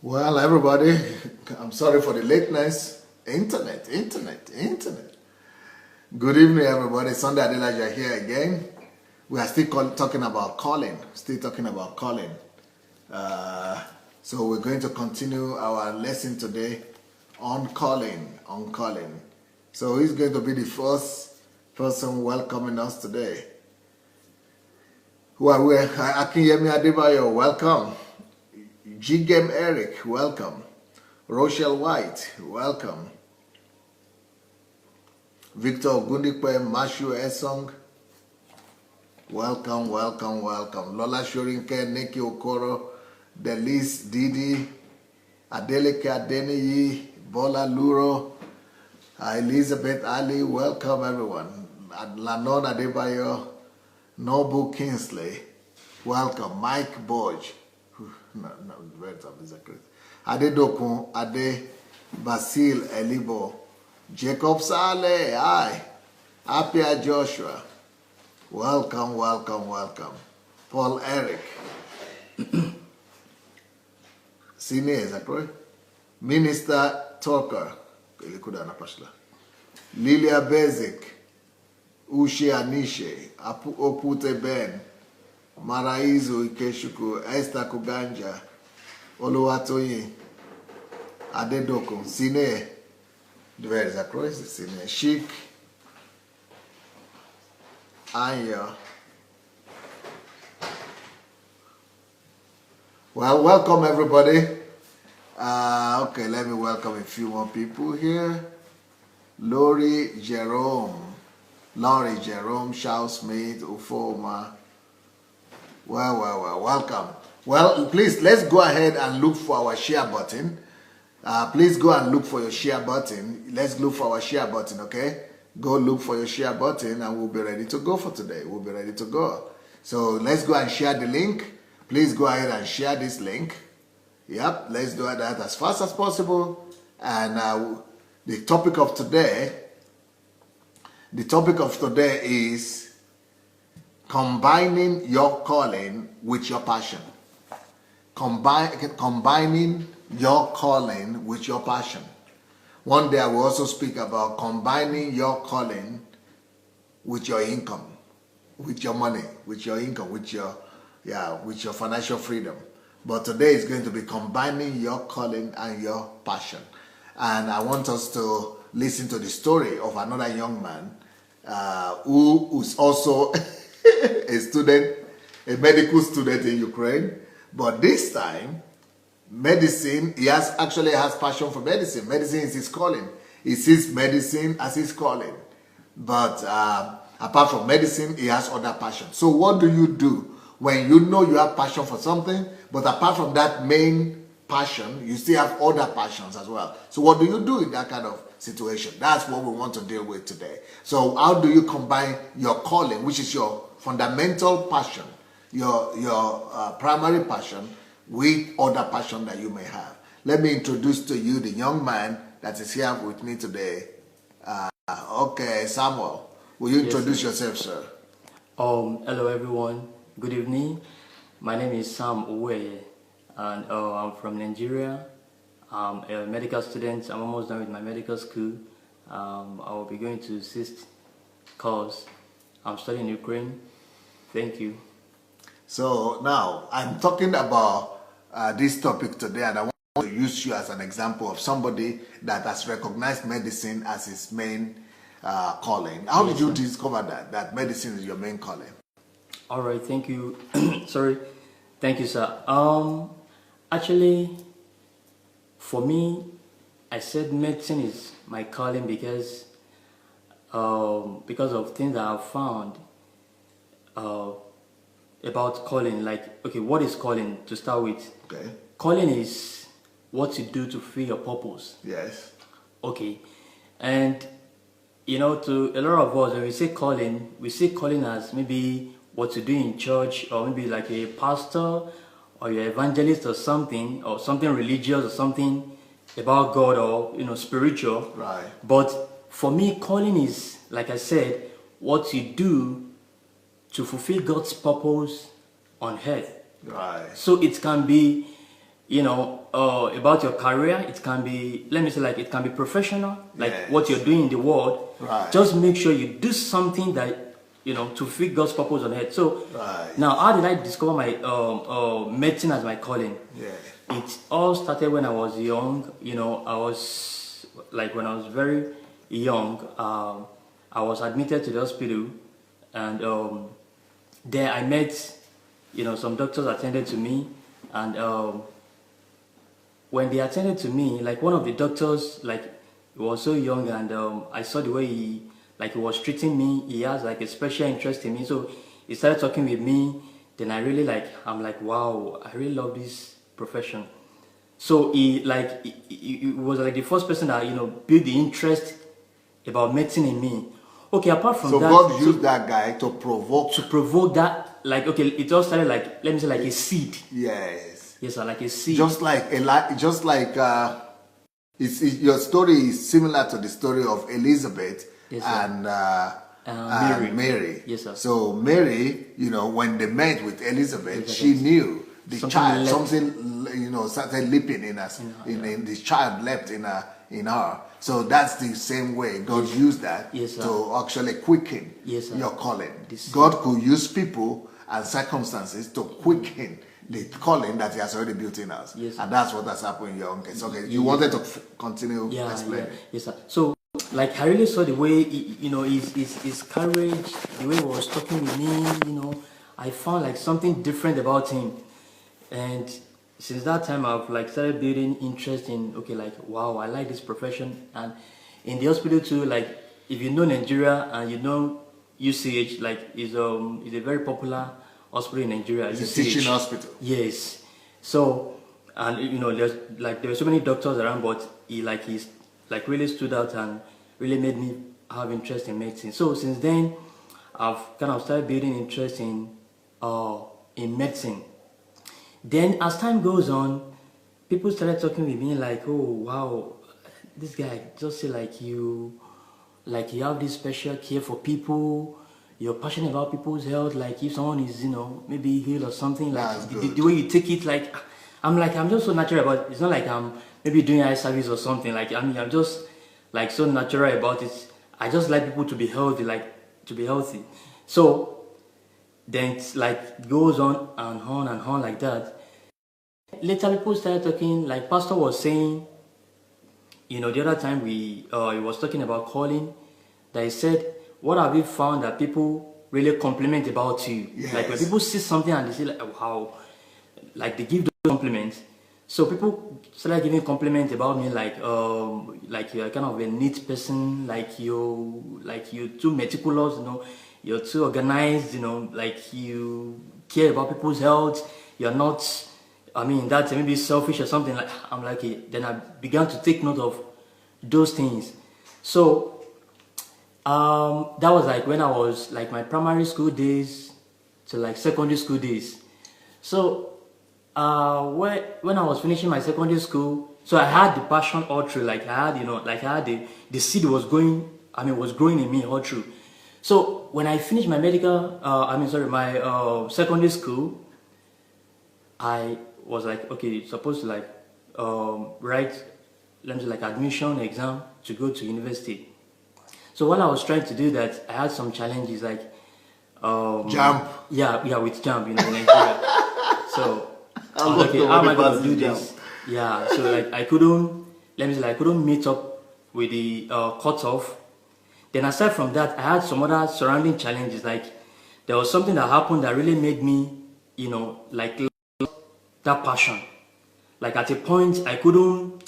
Well, everybody, I'm sorry for the lateness. Internet. Good evening, everybody. Sunday Adelaja here again. We are still talking about calling. So we're going to continue our lesson today on calling. So he's going to be the first person welcoming us today. Who are we? Akinyemi Adebayo, welcome. Jigem Eric, welcome. Rochelle White, welcome. Victor Gundikwe Mashu Esong, welcome. Lola Shorinke, Neki Okoro, Delis Didi, Adeleke Adeniyi, Bola Luro, Elizabeth Ali, welcome everyone. Lanon Adebayo, Nobu Kingsley, welcome. Mike Borge, no, words of Zachary. Ade Dokun, Ade Basil Elibo, Jacob Saleh, hi. Apia Joshua, welcome. Paul Eric, Sine, is that right? Minister Talker, Lilia Basic, Uche Anishe, Opute Ben, Maraizu Ikeshuku, Esther Kuganja, Oluwatoyi, Adedoko, Sine, where is that cross? Sine, Chic, Anya. Well, welcome everybody. Okay, let me welcome a few more people here. Laurie Jerome, Charles Smith, Ufoma. Well, welcome. Well, please, let's go ahead and look for our share button. Please go and look for your share button. Let's look for our share button, okay? Go look for your share button and we'll be ready to go for today. We'll be ready to go. So let's go and share the link. Please go ahead and share this link. Yep, let's do that as fast as possible. And the topic of today is combining your calling with your passion. Combining your calling with your passion. One day I will also speak about combining your calling with your income, with your money, with your income, with your financial freedom. But today is going to be combining your calling and your passion. And I want us to listen to the story of another young man who is also a medical student in Ukraine, but this time, medicine, he actually has passion for medicine. Medicine is his calling. He sees medicine as his calling. But apart from medicine, he has other passions. So what do you do when you know you have passion for something, but apart from that main passion, you still have other passions as well? So what do you do in that kind of situation? That's what we want to deal with today. So how do you combine your calling, which is your fundamental passion, your primary passion, with other passion that you may have? Let me introduce to you the young man that is here with me today. Okay, Samuel, will you introduce yourself, sir? Hello everyone. Good evening. My name is Sam OWOWEYE, and I'm from Nigeria. I'm a medical student. I'm almost done with my medical school. I will be going to 6th course. I'm studying in Ukraine. Thank you. So now I'm talking about this topic today, and I want to use you as an example of somebody that has recognized medicine as his main calling. How did you discover that medicine is your main calling? All right, thank you. Sorry, thank you, sir. Actually, for me, I said medicine is my calling because of things that I've found about calling. Like, okay, what is calling to start with? Okay. Calling is what you do to fulfill your purpose. Yes. Okay. And, you know, to a lot of us, when we say calling as maybe what you do in church, or maybe like a pastor, or you're evangelist or something religious or something about God, or, you know, spiritual. Right. But for me, calling is, like I said, what you do to fulfill God's purpose on earth. Right. So it can be about your career. It can be, let me say, like it can be professional, like Yes. what you're doing in the world. Right. Just make sure you do something that, to fit God's purpose on earth. So Right. now, how did I discover my medicine as my calling? Yeah. It all started when I was young. I was like, when I was very young, I was admitted to the hospital, and there I met, some doctors attended to me, and when they attended to me, like one of the doctors, like he was so young, and I saw the way he was treating me. He has like a special interest in me, so he started talking with me. Then I'm like, wow, I really love this profession. So he was like the first person that built the interest about medicine in me. Okay, apart from So that, God used that guy to provoke that, like, okay, it all started like, let me say, like a seed. Yes. Yes, sir, like a seed. Just like your story is similar to the story of Elizabeth. Yes, and Mary. Yes, sir. So Mary, when they met with Elizabeth, she knew the child, started leaping in us. In this child leapt in her. So that's the same way God used that to actually quicken your calling. God could use people and circumstances to quicken the calling that He has already built in us. Yes, and that's what has happened in your own case. Okay, you wanted to continue explaining. Yes, sir. So, like, I really saw the way, his courage, the way he was talking with me, I found like something different about him. And since that time, I've like started building interest in, okay, like, wow, I like this profession. And in the hospital too, like, if you know Nigeria and you know UCH, like, is a very popular hospital in Nigeria. It's UCH. a teaching hospital. Yes. So, and there were so many doctors around, but he's like really stood out and really made me have interest in medicine. So since then, I've kind of started building interest in medicine. Then as time goes on, people started talking with me like, oh wow, this guy just say like you have this special care for people. You're passionate about people's health. Like if someone is maybe healed or something, like the way you take it, like I'm just so natural about it. It's not like I'm maybe doing eye service or something. Like I'm just like so natural about it. I just like people to be healthy, So then it's like goes on and on and on like that. Later people started talking, like Pastor was saying, the other time he was talking about calling, that he said, what have you found that people really compliment about you? Yes. Like when people see something and they say like, wow, like they give those compliments. So people started giving compliments about me, like you're kind of a neat person, like you're too meticulous, you're too organized, like you care about people's health. You're not, that's maybe selfish or something. Like I'm like, then I began to take note of those things. So that was like when I was like my primary school days to like secondary school days. So when I was finishing my secondary school, so I had the passion all through. Like I had, the seed was growing in me all through. So when I finished my my secondary school, I was like, okay, supposed to like write, let me say, like admission exam to go to university. So while I was trying to do that, I had some challenges like jump. Yeah, with jump, in Nigeria. So I was okay, how am I going to do this? Yeah, so like I couldn't meet up with the cutoff. Then aside from that, I had some other surrounding challenges. Like there was something that happened that really made me, like that passion. Like at a point, I couldn't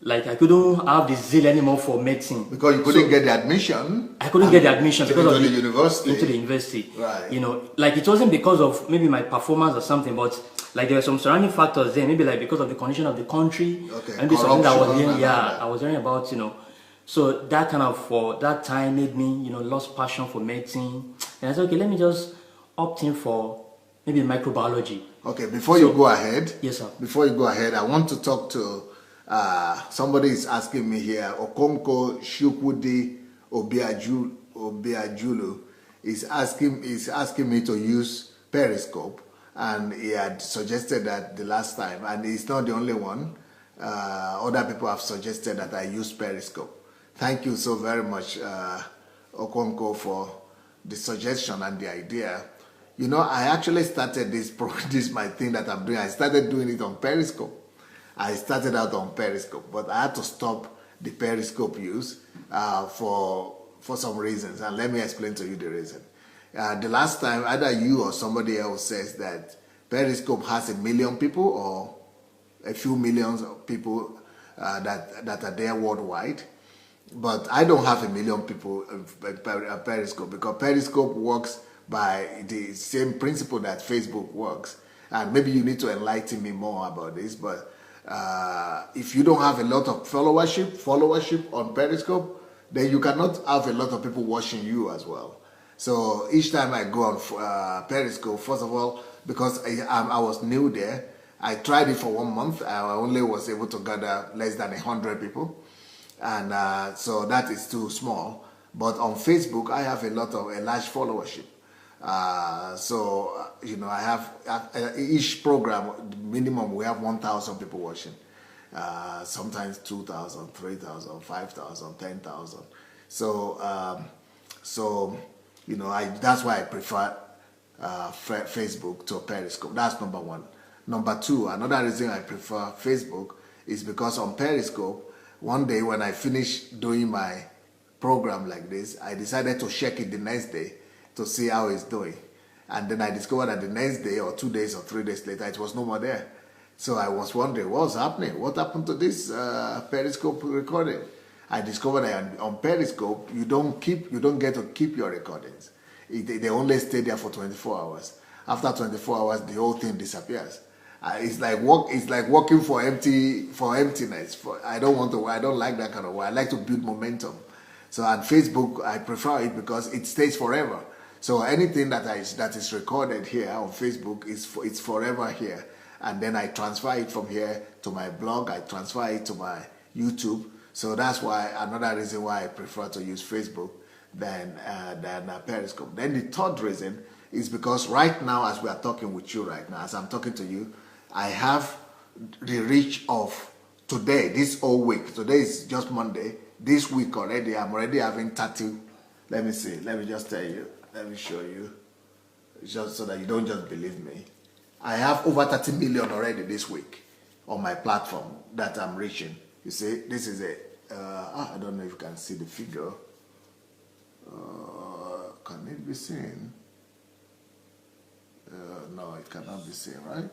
have the zeal anymore for medicine because you couldn't get the admission. I couldn't get the admission because of the university. Into the university, right? Like it wasn't because of maybe my performance or something, but like there were some surrounding factors there. Maybe like because of the condition of the country. Okay. Maybe something that I was hearing. Yeah, I was hearing about. So that kind of for that time made me lost passion for medicine. And I said, okay, let me just opt in for maybe microbiology. Okay, before you go ahead. Yes, sir. Before you go ahead, I want to talk to. Somebody is asking me here, Okonko Shukwudi Obiajulu is asking me to use Periscope, and he had suggested that the last time, and he's not the only one. Other people have suggested that I use Periscope. Thank you so very much, Okonko, for the suggestion and the idea. You know, I actually started this my thing that I'm doing. I started doing it on Periscope. I started out on Periscope, but I had to stop the Periscope use for some reasons, and let me explain to you the reason. The last time, either you or somebody else says that Periscope has 1 million people or a few millions of people that are there worldwide, but I don't have 1 million people in Periscope, because Periscope works by the same principle that Facebook works. And maybe you need to enlighten me more about this, but if you don't have a lot of followership on Periscope, then you cannot have a lot of people watching you as well. So each time I go on Periscope, first of all, because I was new there, I tried it for 1 month. I only was able to gather less than 100 people, and so that is too small. But on Facebook, I have a large followership. So you know, I have each program minimum we have 1,000 people watching. Sometimes 2,000, 3,000, 5,000, 10,000. So you know, that's why I prefer Facebook to Periscope. That's number one. Number two, another reason I prefer Facebook is because on Periscope, one day when I finished doing my program like this, I decided to check it the next day to see how it's doing. And then I discovered that the next day or 2 days or 3 days later, it was no more there. So I was wondering, what's happening? What happened to this Periscope recording? I discovered that on Periscope, you don't get to keep your recordings. They only stay there for 24 hours. After 24 hours, the whole thing disappears. It's like working for emptiness. I don't like that kind of work. I like to build momentum. So on Facebook, I prefer it because it stays forever. So anything that is recorded here on Facebook it's forever here, and then I transfer it from here to my blog. I transfer it to my YouTube. So that's why another reason why I prefer to use Facebook than Periscope. Then the third reason is because right now, as we are talking with you right now, as I'm talking to you, I have the reach of today, this whole week. Today is just Monday. This week already, I'm already having 30. Let me see. Let me just tell you. Let me show you. Just so that you don't just believe me. I have over 30 million already this week on my platform that I'm reaching. You see, this is I don't know if you can see the figure. Can it be seen? No, it cannot be seen, right?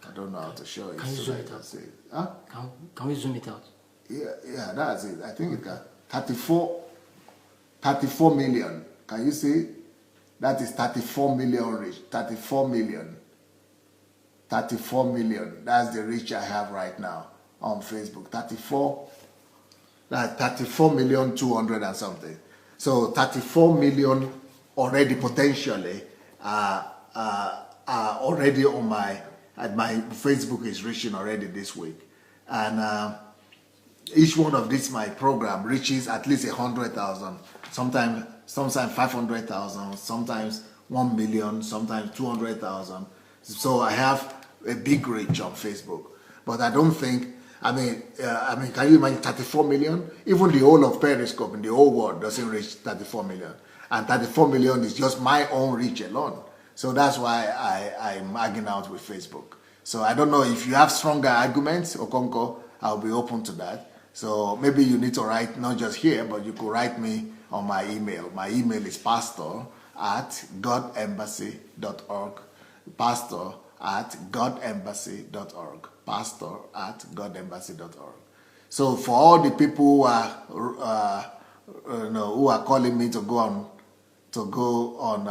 I don't know how to show it. Can you zoom it out? Huh? Can we zoom it out? Yeah, that's it. I think it can. 34 million. Can you see? That is 34 million reach. 34 million. 34 million. That's the reach I have right now on Facebook. 34 million 200 and something. So 34 million already potentially already on my Facebook is reaching already this week, and each one of these my program reaches at least 100,000, sometimes 500,000, sometimes 1 million, sometimes 200,000. So I have a big reach on Facebook, but I don't think. I mean, can you imagine 34 million? Even the whole of Periscope in the whole world doesn't reach 34 million, and 34 million is just my own reach alone. So that's why I'm arguing out with Facebook. So I don't know if you have stronger arguments, Okonko, I'll be open to that. So maybe you need to write, not just here, but you could write me on my email. My email is pastor@godembassy.org. pastor@godembassy.org. pastor@godembassy.org. So for all the people who are calling me to go on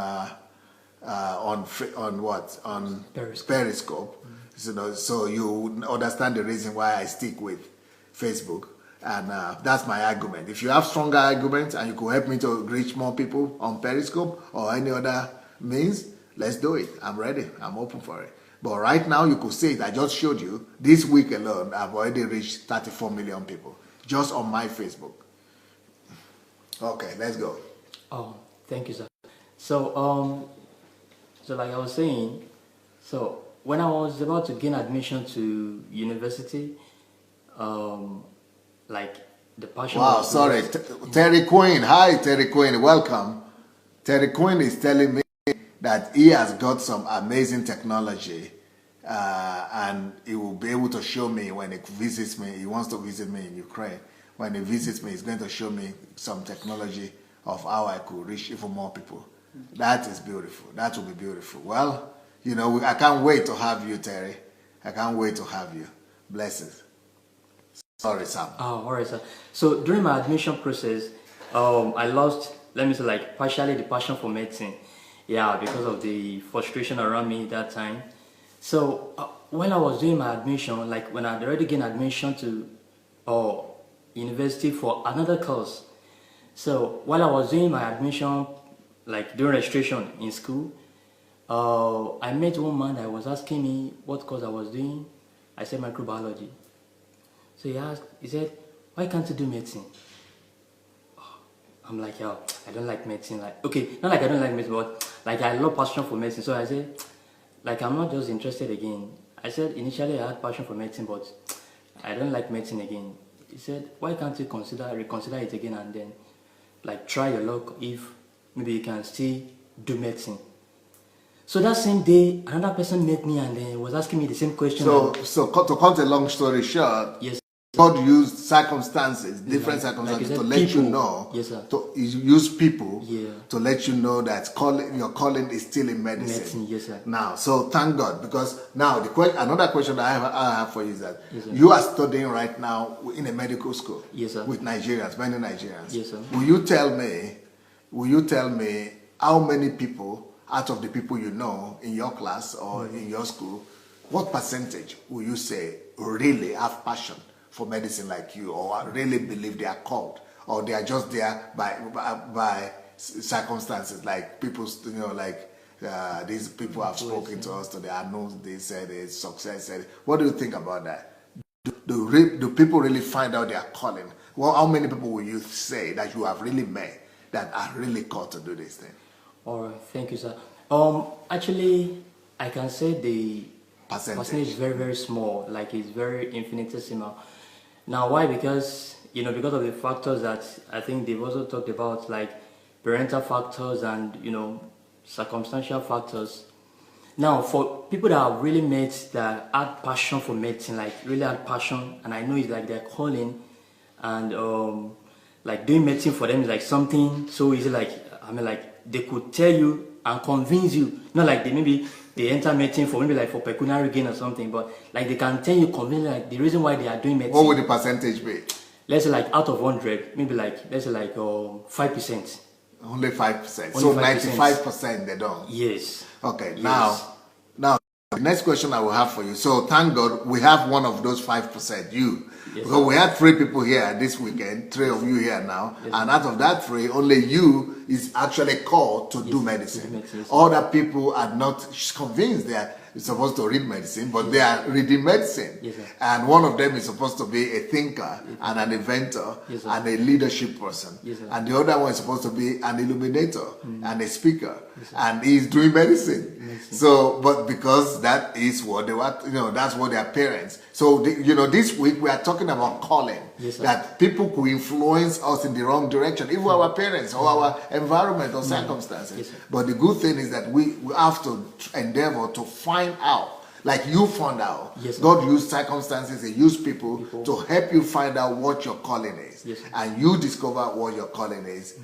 Periscope. So you understand the reason why I stick with Facebook, and that's my argument. If you have stronger arguments and you could help me to reach more people on Periscope or any other means, let's do it. I'm ready. I'm open for it. But right now, you could see it. I just showed you. This week alone, I've already reached 34 million people just on my Facebook. Okay, let's go. Oh, thank you, sir. So So like I was saying, so when I was about to gain admission to university, like the passion Wow, was sorry. towards, Terry Quinn. Hi, Terry Quinn. Welcome. Terry Quinn is telling me that he has got some amazing technology and he will be able to show me when he visits me. He wants to visit me in Ukraine. When he visits me, he's going to show me some technology of how I could reach even more people. That is beautiful. That will be beautiful. Well, you know, I can't wait to have you, Terry. I can't wait to have you. Blessings. Sorry, Sam. oh, alright, sir. So during my admission process, I lost, let me say, like partially the passion for medicine. Yeah, because of the frustration around me that time. So when I was doing my admission, like when I'd already gained admission to university for another course. So while I was doing my admission, like during registration in school, I met one man that was asking me what course I was doing. I said microbiology. So he said, why can't you do medicine? I'm like, yo, I don't like medicine. Like, okay, not like I don't like medicine, but like I love passion for medicine. So I said, like I'm not just interested again. I said initially I had passion for medicine, but I don't like medicine again. He said, why can't you reconsider it again and then like try your luck if maybe you can still do medicine. So that same day, another person met me and then was asking me the same question. So to cut a long story short, yes. God used circumstances, different circumstances like to said, let people, you know. yes, sir. To use people Yeah. to let you know that your calling is still in medicine. Medicine, yes, sir. Now, so thank God, because now another question that I have for you is that Yes, sir. you are studying right now in a medical school. Yes, sir. With Nigerians, many Nigerians. Yes, sir. Will you tell me how many people out of the people you know in your class or in your school, what percentage will you say really have passion for medicine like you, or really believe they are called, or they are just there by circumstances, like people, you know, like these people have spoken to us today. I know they said it's success. What do you think about that? Do people really find out their calling? Well, how many people will you say that you have really met that are really called to do this thing? All right, thank you, sir. Actually, I can say the percentage is very, very small. Like it's very infinitesimal. Now, why? Because because of the factors that I think they've also talked about, like parental factors and circumstantial factors. Now, for people that have really made that had passion for medicine, like really had passion, and I know it's like their calling, and like doing medicine for them is like something so easy. Like like they could tell you and convince you, not like they enter medicine for maybe like for pecuniary gain or something, but like they can tell you convincingly like the reason why they are doing medicine. What would the percentage be? Let's say like out of 100, maybe like let's say like 5%. Only 5%. Only So 5%. 95% they don't. Yes. Okay. Yes. Now, the next question I will have for you. So thank God we have one of those 5%. You. Yes, because we had 3 people here this weekend, 3 of you here now, yes, and out of that 3, only you is actually called to do medicine. Yes. Other people are not convinced they are supposed to read medicine, but they are reading medicine. Yes, sir. And one of them is supposed to be a thinker and an inventor Yes, and a leadership person. Yes, sir. And the other one is supposed to be an illuminator and a speaker. Yes, and he's doing medicine. So, but because that is what they were, that's what their parents. So, this week we are talking about calling. Yes, that people could influence us in the wrong direction, even our parents or our environment or circumstances. Yes, but the good thing is that we have to endeavor to find out, like you found out. Yes, God used circumstances, He used people to help you find out what your calling is. Yes, and you discover what your calling is.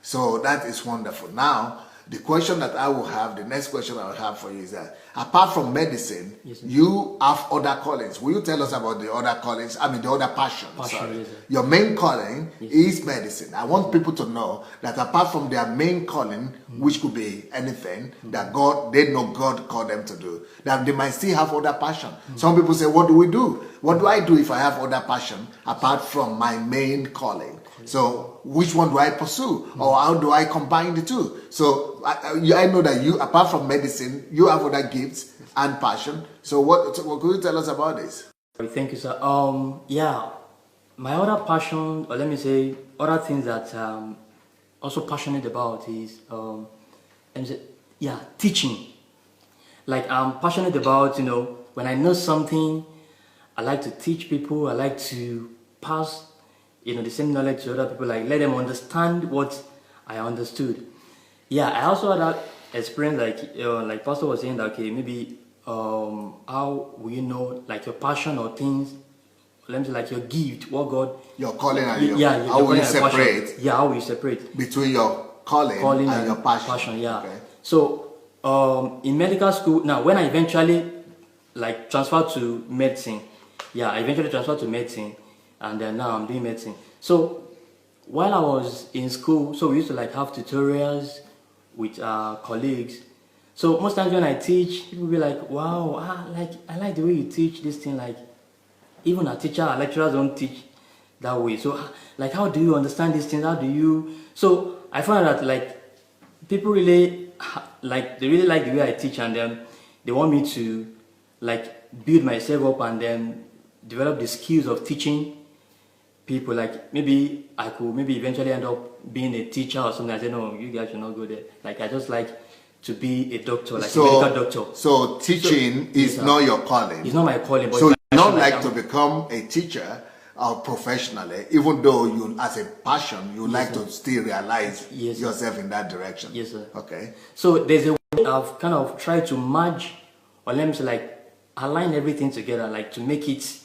So that is wonderful. Now, the question that I will have, the next question I will have for you is that, apart from medicine, yes, you have other callings. Will you tell us about the other callings? I mean, the other passions. Sorry. Yes, your main calling is medicine. I want people to know that apart from their main calling, which could be anything, that they know God called them to do, that they might still have other passion. Some people say, what do we do? What do I do if I have other passion apart from my main calling? So which one do I pursue, or how do I combine the two? So I know that you, apart from medicine, you have other gifts and passion. So what could you tell us about this? Thank you, sir. Yeah, my other passion, or let me say, other things that I'm also passionate about is yeah, teaching. Like I'm passionate about, when I know something, I like to teach people. I like to pass, the same knowledge to other people. Like let them understand what I understood. Yeah, I also had that experience. Like Pastor was saying that okay, maybe how will you know like your passion or things? Let me say like your gift, what God. Your calling and your yeah. how will you separate? Passion. Yeah, how will you separate between your calling and your passion? Yeah. Okay. So in medical school now, when I eventually like transferred to medicine, yeah, I eventually transferred to medicine, and then now I'm doing medicine. So while I was in school, so we used to like have tutorials with our colleagues. So most times when I teach, people be like, "Wow, I like the way you teach this thing." Like even our teacher, our lecturers don't teach that way. So like, how do you understand these things? How do you? So I found out that like people really like they really like the way I teach, and then they want me to like build myself up and then develop the skills of teaching people. Like maybe I could maybe eventually end up being a teacher or something. I said no, you guys should not go there. Like I just like to be a doctor, like a medical doctor. So teaching is not your calling. It's not my calling. But so you not like to become a teacher professionally, even though you, as a passion, you like to still realize yourself in that direction. Yes, sir. Okay. So there's a way I've kind of tried to merge, or let me say like align everything together, like to make it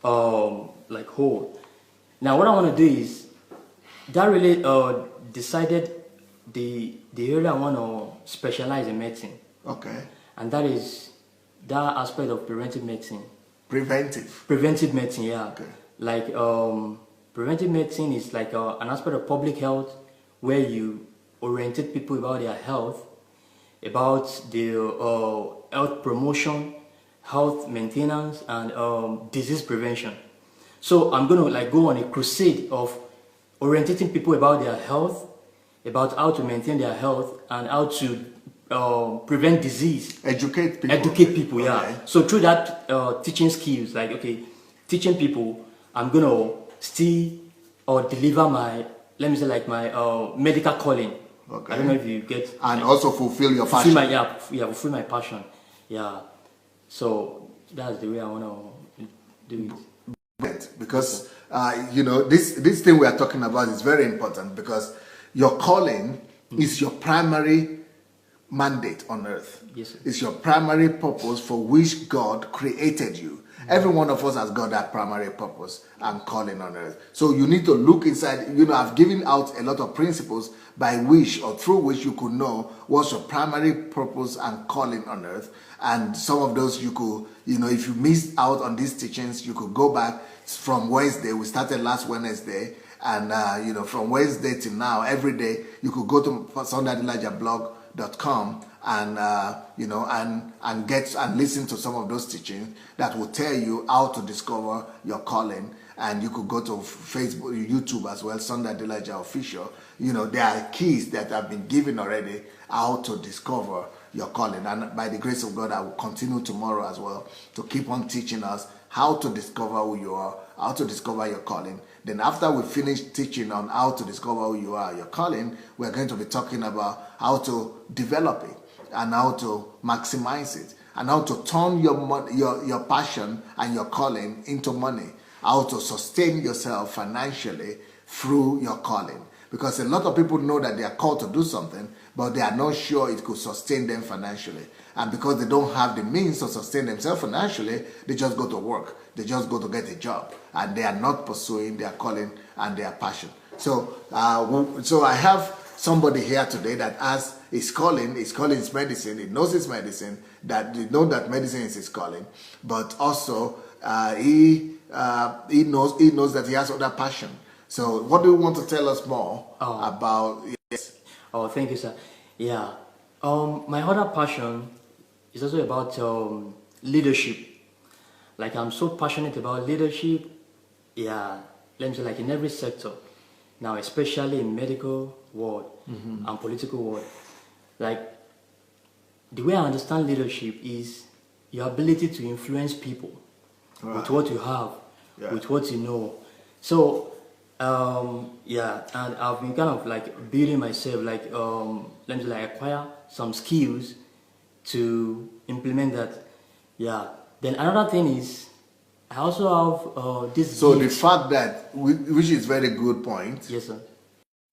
like whole. Now what I want to do is that really decided the area I want to specialize in medicine. Okay. And that is that aspect of preventive medicine. Preventive medicine, yeah. Okay. Like preventive medicine is like an aspect of public health where you orientate people about their health, about their health promotion, health maintenance, and disease prevention. So I'm going to like go on a crusade of orientating people about their health, about how to maintain their health, and how to prevent disease. Educate people. Yeah. Okay. So through that teaching skills, like okay, teaching people, I'm gonna still deliver my, let me say like my medical calling. Okay. I don't know if you get. And also fulfill your passion. Fulfill my passion. Yeah. So that's the way I wanna do it. Because this thing we are talking about is very important, because your calling is your primary mandate on earth. Yes, sir. It's your primary purpose for which God created you. Every one of us has got that primary purpose and calling on earth. So you need to look inside. I've given out a lot of principles by which or through which you could know what's your primary purpose and calling on earth. And some of those you could, if you missed out on these teachings, you could go back from Wednesday. We started last Wednesday. And, from Wednesday till now, every day, you could go to AdelajaBlog.com and, and get and listen to some of those teachings that will tell you how to discover your calling. And you could go to Facebook, YouTube as well, Sunday Adelaja Official. There are keys that have been given already how to discover your calling. And by the grace of God, I will continue tomorrow as well to keep on teaching us how to discover who you are, how to discover your calling. Then after we finish teaching on how to discover who you are, your calling, we're going to be talking about how to develop it and how to maximize it and how to turn your passion and your calling into money, how to sustain yourself financially through your calling. Because a lot of people know that they are called to do something, but they are not sure it could sustain them financially. And because they don't have the means to sustain themselves financially, they just go to work. They just go to get a job. And they are not pursuing their calling and their passion. So I have somebody here today that has his calling is medicine. He knows his medicine, that he knows that medicine is his calling. But also, he knows that he has other passion. So what do you want to tell us more about? Yes. Oh, thank you, sir. Yeah. My other passion is also about leadership. Like I'm so passionate about leadership. Yeah. Let me say like in every sector. Now, especially in medical world and political world. Like the way I understand leadership is your ability to influence people with what you have, with what you know. So Yeah, and I've been kind of like building myself, like let me say, like acquire some skills to implement that. Yeah. Then another thing is, I also have this So the gift. fact that, which is very good point, Yes, sir.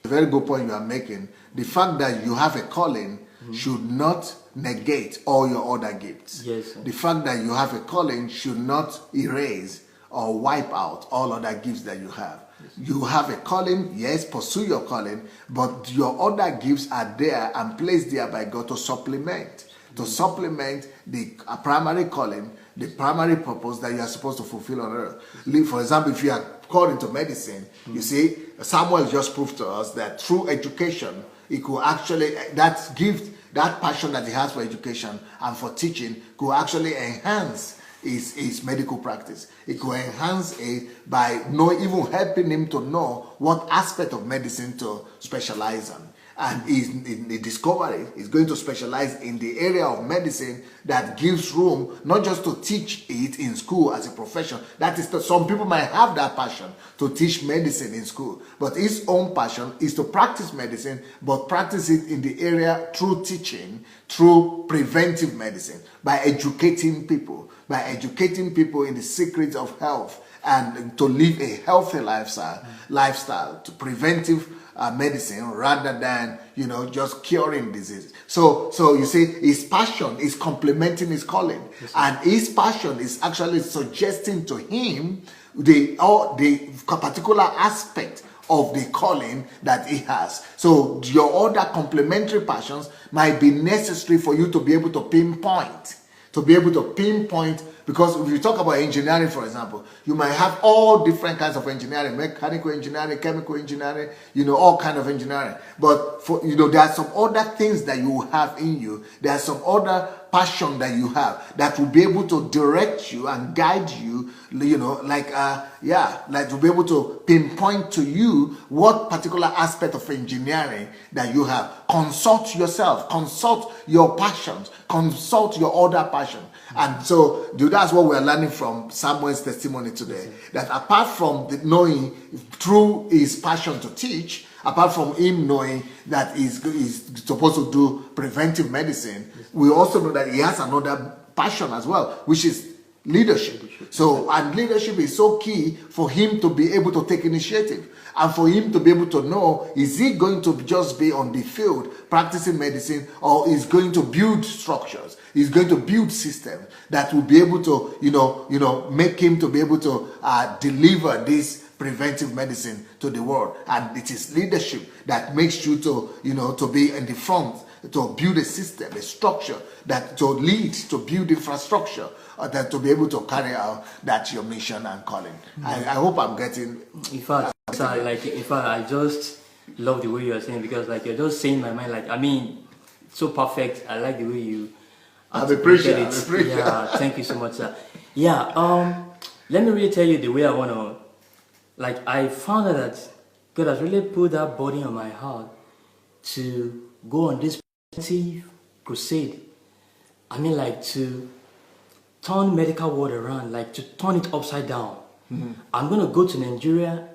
a very good point you are making, the fact that you have a calling should not negate all your other gifts. Yes, sir. The fact that you have a calling should not erase or wipe out all other gifts that you have. You have a calling, yes, pursue your calling, but your other gifts are there and placed there by God to supplement the primary calling, the primary purpose that you are supposed to fulfill on earth. For example, if you are called into medicine, you see, Samuel just proved to us that through education, he could actually, that gift, that passion that he has for education and for teaching could actually enhance his medical practice. It could enhance it by even helping him to know what aspect of medicine to specialize on. And in the discovery, is going to specialize in the area of medicine that gives room not just to teach it in school as a profession. That is, some people might have that passion to teach medicine in school, but his own passion is to practice medicine, but practice it in the area through teaching, through preventive medicine, by educating people in the secrets of health and to live a healthy lifestyle to preventive medicine rather than just curing disease. So you see, his passion is complementing his calling, and his passion is actually suggesting to him the particular aspect of the calling that he has. So your other complementary passions might be necessary for you to be able to pinpoint. Because if you talk about engineering, for example, you might have all different kinds of engineering, mechanical engineering, chemical engineering, all kind of engineering. But there are some other things that you have in you. There are some other passion that you have that will be able to direct you and guide you, like to be able to pinpoint to you what particular aspect of engineering that you have. Consult yourself, consult your passions, consult your other passion. And so that's what we're learning from Samuel's testimony today. That apart from knowing through his passion to teach, apart from him knowing that he's supposed to do preventive medicine, we also know that he has another passion as well, which is leadership. And leadership is so key for him to be able to take initiative and for him to be able to know, is he going to just be on the field practicing medicine, or is going to build structures, is going to build systems that will be able to make him to be able to deliver this preventive medicine to the world. And it is leadership that makes you to be in the front, to build a system, a structure, that to lead, to build infrastructure, that to be able to carry out your mission and calling. I hope I'm getting. In fact, I just love the way you are saying, because you're just saying my mind. So perfect. I like the way you. I'm a preacher. Yeah, thank you so much, sir. Yeah. Let me really tell you the way I wanna. I found out that God has really put that burden on my heart to go on this crusade. To turn medical world around, to turn it upside down. I'm going to go to Nigeria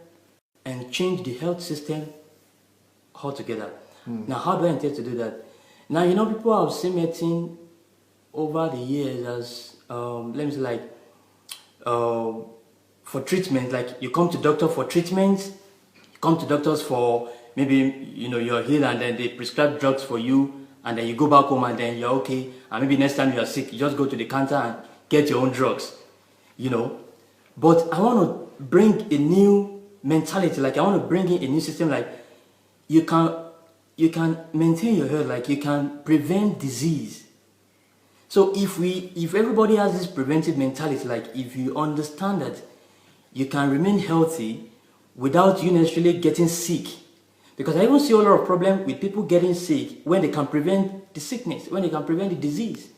and change the health system altogether. Now, how do I intend to do that? Now, people have seen medicine over the years as, for treatment. You come to doctor for treatment, you come to doctors for maybe, you're healed and then they prescribe drugs for you, and then you go back home and then you're okay, and maybe next time you're sick, you just go to the counter and get your own drugs, But I want to bring a new mentality, I want to bring in a new system, you can maintain your health, you can prevent disease. So if everybody has this preventive mentality, if you understand that you can remain healthy without you necessarily getting sick, because I even see a lot of problems with people getting sick when they can prevent the sickness, when they can prevent the disease.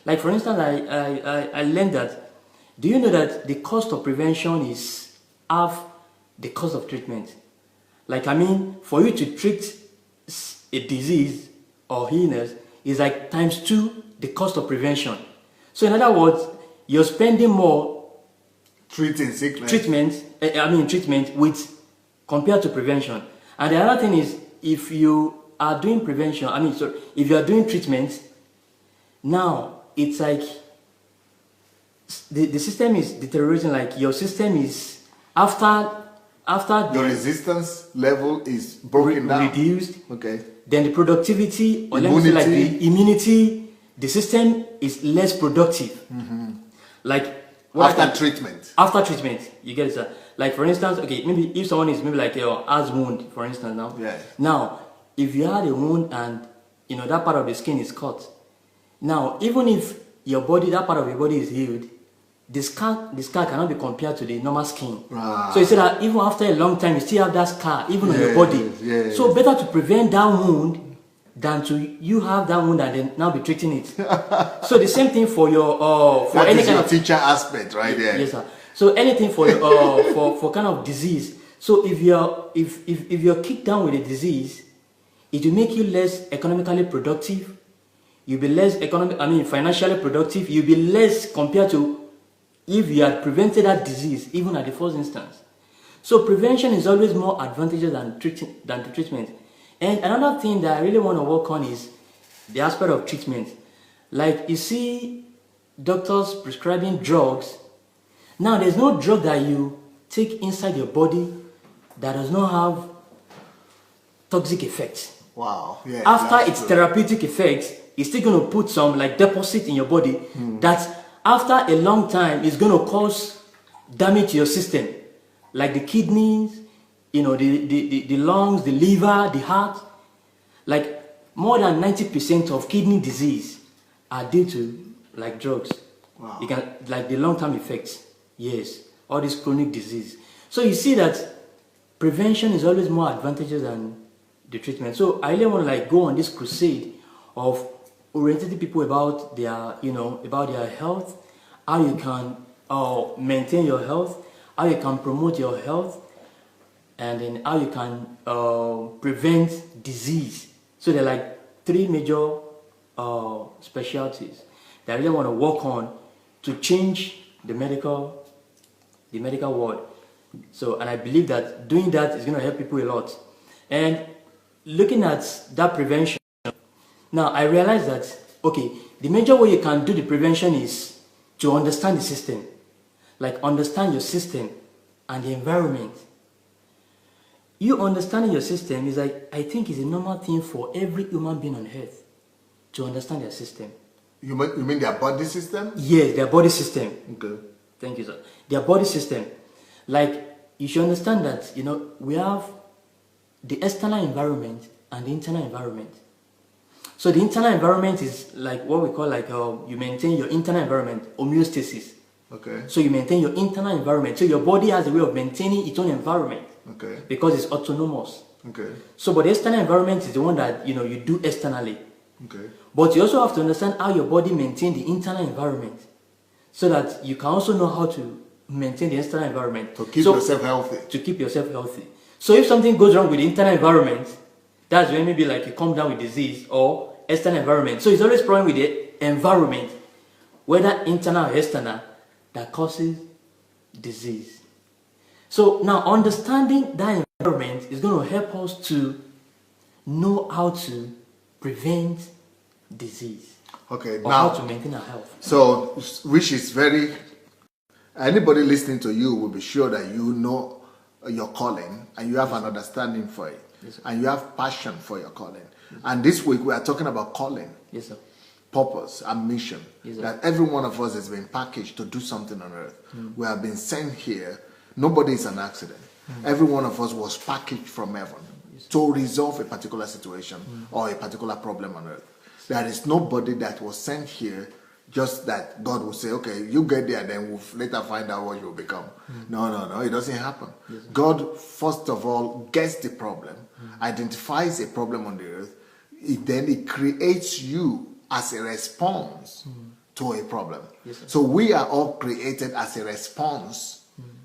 For instance, I learned that, do you know that the cost of prevention is half the cost of treatment? For you to treat a disease or illness is times 2 the cost of prevention. So in other words, you're spending more treating sickness. treatment with compared to prevention. And the other thing is, if you are doing prevention, if you are doing treatment, now it's like the system is deteriorating. Like your system is after the resistance level is broken down, reduced. Okay. Then the productivity, or let me say like the immunity, the system is less productive. Like after treatment. After treatment, you get it, sir. Like for instance, okay, maybe if someone is maybe like your ass wound, for instance, now. Yeah. Now, if you had a wound and that part of the skin is cut, now even if your body, that part of your body is healed, the scar cannot be compared to the normal skin. Right. So you say that even after a long time, you still have that scar even on your body. Yes. So better to prevent that wound than to you have that wound and then now be treating it. So the same thing for your for that any is kind your of teacher aspect right there. Yes, sir. So anything for for kind of disease. So if you're kicked down with a disease, it will make you less economically productive. You'll be less financially productive. You'll be less compared to if you had prevented that disease even at the first instance. So prevention is always more advantageous than treatment. And another thing that I really want to work on is the aspect of treatment. Like you see doctors prescribing drugs. Now there's no drug that you take inside your body that does not have toxic effects. Wow. Yeah, after its therapeutic effects, it's still going to put some like deposit in your body that after a long time is going to cause damage to your system, like the kidneys, the lungs, the liver, the heart. Like more than 90% of kidney disease are due to like drugs. Wow. You can like the long-term effects. Yes, all this chronic disease. So you see that prevention is always more advantageous than the treatment. So I really want to like go on this crusade of orientating people about their about their health, how you can maintain your health, how you can promote your health, and then how you can prevent disease. So there are like 3 major specialties that I really want to work on to change the medical world. So, and I believe that doing that is going to help people a lot. And looking at that prevention, now I realize that, okay, the major way you can do the prevention is to understand the system. Like understand your system and the environment. You understanding your system is like, I think is a normal thing for every human being on earth to understand their system. You mean their body system? Yes, their body system. Okay. Thank you, sir. Their body system. Like, you should understand that, we have the external environment and the internal environment. So the internal environment is like what we call like you maintain your internal environment, homeostasis. Okay. So you maintain your internal environment. So your body has a way of maintaining its own environment. Okay. Because it's autonomous. Okay. So, but the external environment is the one that you do externally. Okay. But you also have to understand how your body maintains the internal environment, so that you can also know how to maintain the external environment. To keep yourself healthy. To keep yourself healthy. So if something goes wrong with the internal environment, that's when maybe like you come down with disease or external environment. So it's always problem with the environment, whether internal or external, that causes disease. So now understanding that environment is going to help us to know how to prevent disease. Okay, or now how to maintain our health. So, which is very, anybody listening to you will be sure that you know your calling and you have an understanding for it. Yes, and you have passion for your calling. Yes, and this week we are talking about calling. Yes, sir. Purpose and mission. Yes, sir. That every one of us has been packaged to do something on earth. We have been sent here. Nobody is an accident. Every one of us was packaged from heaven to resolve a particular situation or a particular problem on earth. There is nobody that was sent here just that God will say, okay, you get there, then we'll later find out what you'll become. No, it doesn't happen. Yes, God, first of all, gets the problem, identifies a problem on the earth, then it creates you as a response to a problem. Yes, so we are all created as a response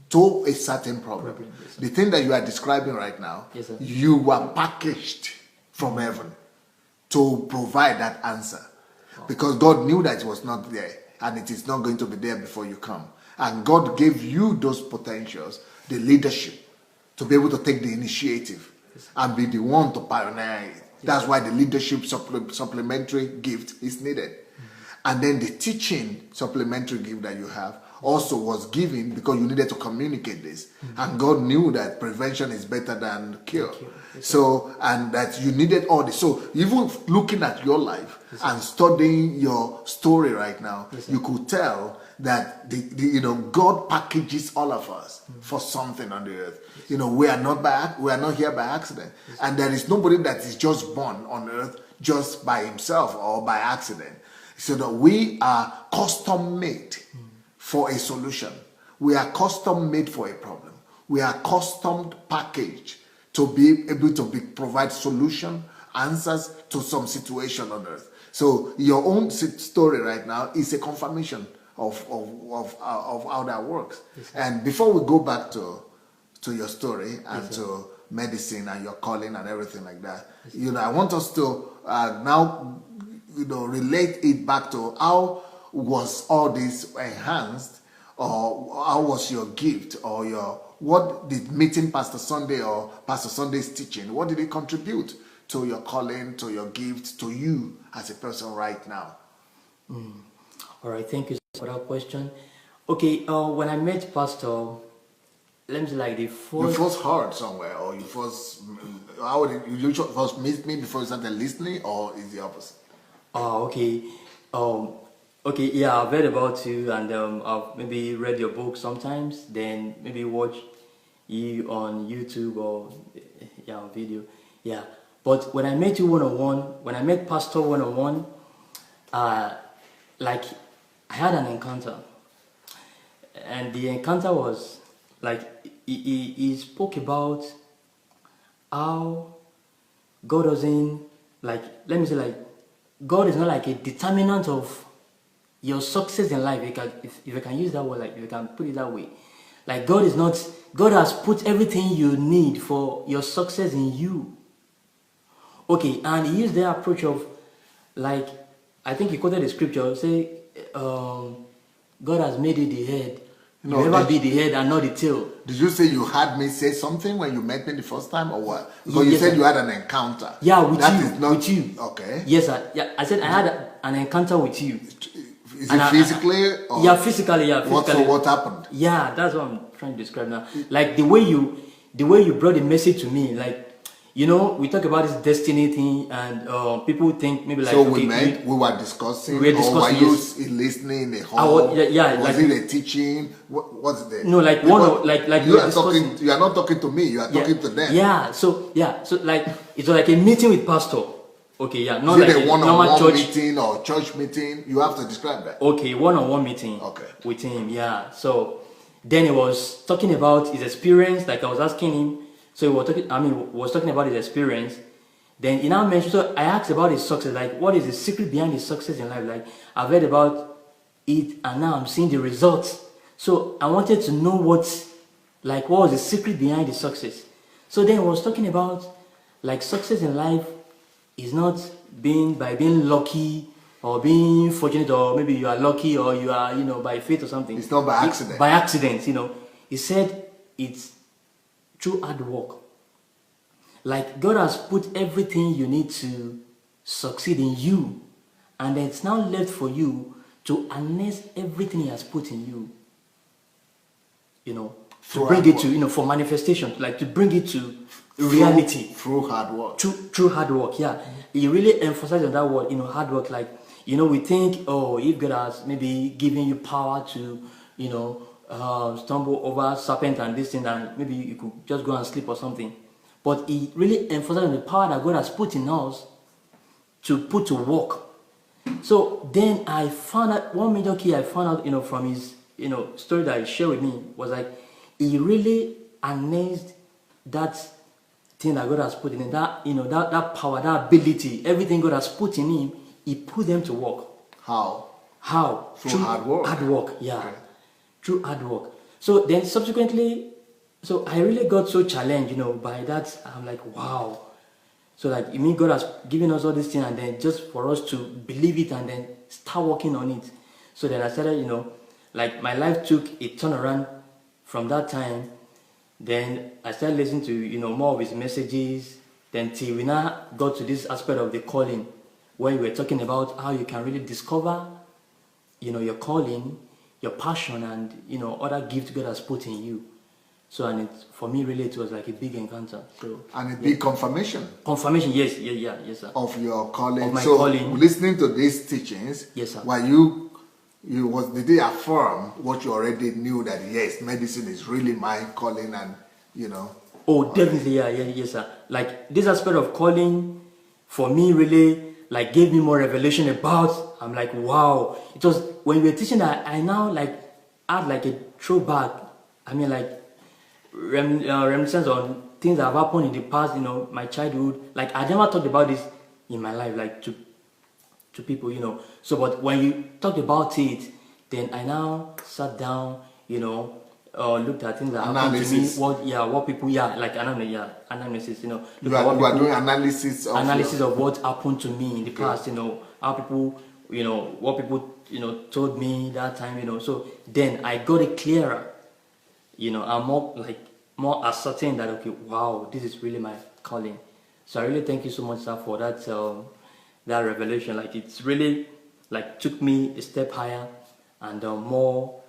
to a certain problem. Yes, the thing that you are describing right now, yes, you were packaged from heaven to provide that answer. Because God knew that it was not there and it is not going to be there before you come. And God gave you those potentials, the leadership, to be able to take the initiative and be the one to pioneer it. That's why the leadership supplementary gift is needed. And then the teaching supplementary gift that you have also was given because you needed to communicate this. And God knew that prevention is better than cure. So, and that you needed all this. So even looking at your life and studying your story right now, you could tell that God packages all of us for something on the earth. We are not here by accident. And there is nobody that is just born on earth just by himself or by accident. So that we are custom made for a solution. We are custom made for a problem. We are custom packaged to be able to provide solution, answers to some situation on earth. So your own story right now is a confirmation of how that works. And before we go back to your story and to medicine and your calling and everything like that, I want us to now relate it back to how was all this enhanced, or how was your gift, or what did meeting Pastor Sunday or Pastor Sunday's teaching, what did it contribute to your calling, to your gift, to you as a person right now? All right, thank you for that question. Okay, when I met Pastor, let me say like the first... You first heard somewhere, or you first... How did you first meet me before you started listening, or is the opposite? Okay. Okay, yeah, I've heard about you, and I've maybe read your book sometimes, then maybe watch you on YouTube or video. Yeah. But when I met you one-on-one, when I met Pastor one-on-one, like I had an encounter. And the encounter was like he spoke about how God doesn't, like, let me say, like, God is not like a determinant of your success in life. If I can use that word, like if you can put it that way. Like God has put everything you need for your success in you. Okay, and he used the approach of, like, I think he quoted the scripture, say, God has made you the head. No, you never be the head and not the tail. Did you say you had me say something when you met me the first time, or what? Because you said you had an encounter. Yeah, with you. Okay. Yes, I said I had an encounter with you. Is it physically? Or yeah, physically. What happened? Yeah, that's what I'm trying to describe now. Like the way you brought the message to me, like, we talk about this destiny thing, and people think maybe like... So we were discussing, or were you listening in the hall? Was it a teaching? What's it? No, like you are talking. You are not talking to me. You are talking to them. Yeah. So like it was like a meeting with pastor. Okay, yeah, not like a one-on-one church meeting or church meeting. You have to describe that. Okay, one-on-one meeting. Okay. With him, yeah. So then he was talking about his experience. Like I was asking him. So he was talking about his experience. Then he now mentioned, so I asked about his success, like what is the secret behind his success in life? Like I've heard about it and now I'm seeing the results. So I wanted to know what was the secret behind his success. So then he was talking about like success in life is not by being lucky or being fortunate, or maybe you are lucky or you are, by fate or something. It's not by accident. By accident, He said it's through hard work. Like God has put everything you need to succeed in you, and then it's now left for you to harness everything He has put in you. To bring it to, for manifestation, like to bring it to reality. Through hard work. Through hard work, yeah. He really emphasized on that word, hard work. Like, we think, if God has maybe given you power to, stumble over serpent and this thing, and maybe you could just go and sleep or something. But he really emphasized on the power that God has put in us to put to work. So then I found out, one major key I found out, from his, story that he shared with me was like, he really harnessed that thing that God has put in him, that, that power, that ability, everything God has put in him, he put them to work. How? Through hard work. Hard work, yeah. Okay. Through hard work. So then subsequently, so I really got so challenged, by that. I'm like, wow. So like, you mean God has given us all this thing, and then just for us to believe it and then start working on it. So then I started, like my life took a turnaround from that time. Then I started listening to, more of his messages. Then till we now got to this aspect of the calling, where we were talking about how you can really discover, your calling, your passion, and, other gifts God has put in you. So, and for me, really, it was like a big encounter. So, and a big confirmation. Confirmation, yes, yes, sir. Of your calling. Of my calling. Listening to these teachings, yes, sir. While did they affirm what you already knew, that yes, medicine is really my calling, and Oh, definitely, yes, sir. Like this aspect of calling, for me, really, like gave me more revelation about. I'm like, wow. It was when we were teaching that I now like had like a throwback. I mean, like reminiscence on things that have happened in the past. My childhood. Like I never talked about this in my life, like to people, So, but when you talked about it, then I now sat down, looked at things that happened to me. What people, like analysis, You are doing analysis of what happened to me in the past, how people, what people, told me that time, So then I got it clearer, I'm more ascertain that, okay, wow, this is really my calling. So I really thank you so much, sir, for that, that revelation. Like it's really like took me a step higher and more,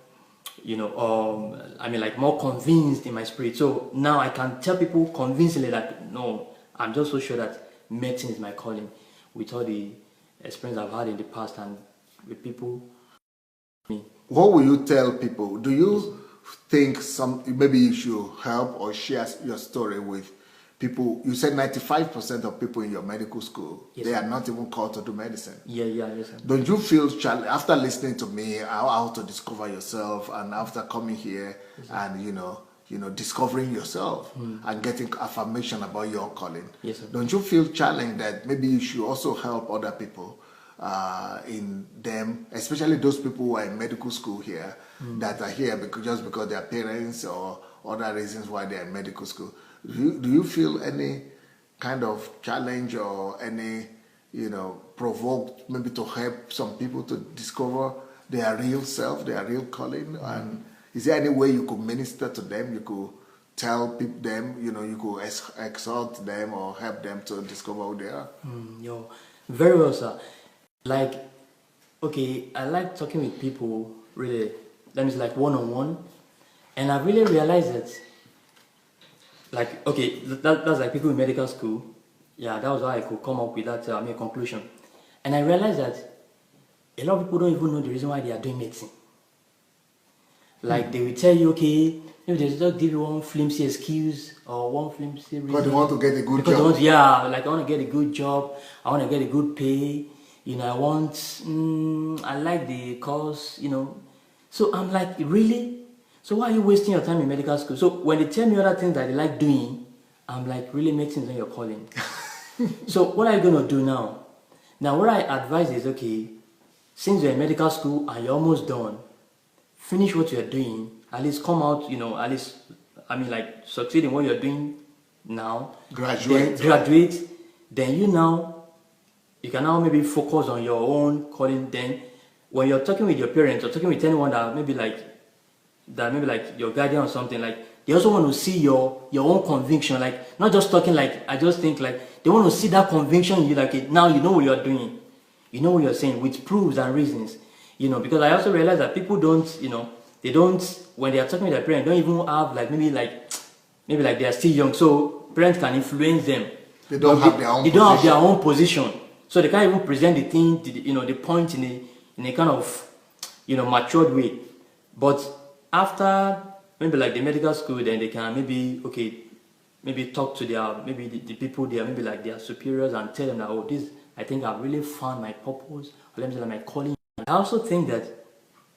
like more convinced in my spirit. So now I can tell people convincingly that no, I'm just so sure that medicine is my calling, with all the experience I've had in the past and with people. What will you tell people? Do you think maybe you should help or share your story with people? You said 95% of people in your medical school, they are not even called to do medicine. Yes, sir. Don't you feel after listening to me how to discover yourself, and after coming here and discovering yourself and getting affirmation about your calling? Yes, sir. Don't you feel challenged that maybe you should also help other people in them, especially those people who are in medical school here that are here just because their parents or other reasons why they are in medical school? Do you feel any kind of challenge or any, provoked maybe to help some people to discover their real self, their real calling? And is there any way you could minister to them? You could tell them, you could exhort them or help them to discover who they are? Very well, sir. Like, okay, I like talking with people, really. That means like one-on-one. And I really realized that, like, okay, that's like people in medical school. Yeah, that was how I could come up with that conclusion. And I realized that a lot of people don't even know the reason why they are doing medicine. Like, they will tell you, okay, maybe they just give you one flimsy excuse or one flimsy reason. Because they want to get a good job. I want to get a good job. I want to get a good pay. I like the course, So I'm like, really? So why are you wasting your time in medical school? So when they tell me other things that they like doing, I'm like, really, medicine is not your calling. So what are you going to do now? Now what I advise is, okay, since you're in medical school and you're almost done, finish what you're doing, at least come out, at least, succeed in what you're doing now. Graduate. Then you can now maybe focus on your own calling. Then when you're talking with your parents or talking with anyone that maybe like your guardian or something, like they also want to see your own conviction, like not just talking like I just think, like they want to see that conviction in you, like now you know what you're doing, you know what you're saying with proofs and reasons, because I also realize that people don't, they don't, when they are talking with their parents, don't even have maybe they are still young, so parents can influence them. They don't have their own position. They don't have their own position, so they can't even present the thing, the point in a kind of, matured way. But after maybe like the medical school, then they can maybe talk to their, maybe the people there, maybe like their superiors, and tell them that, oh, I think I've really found my purpose, or let me say like my calling. I also think that.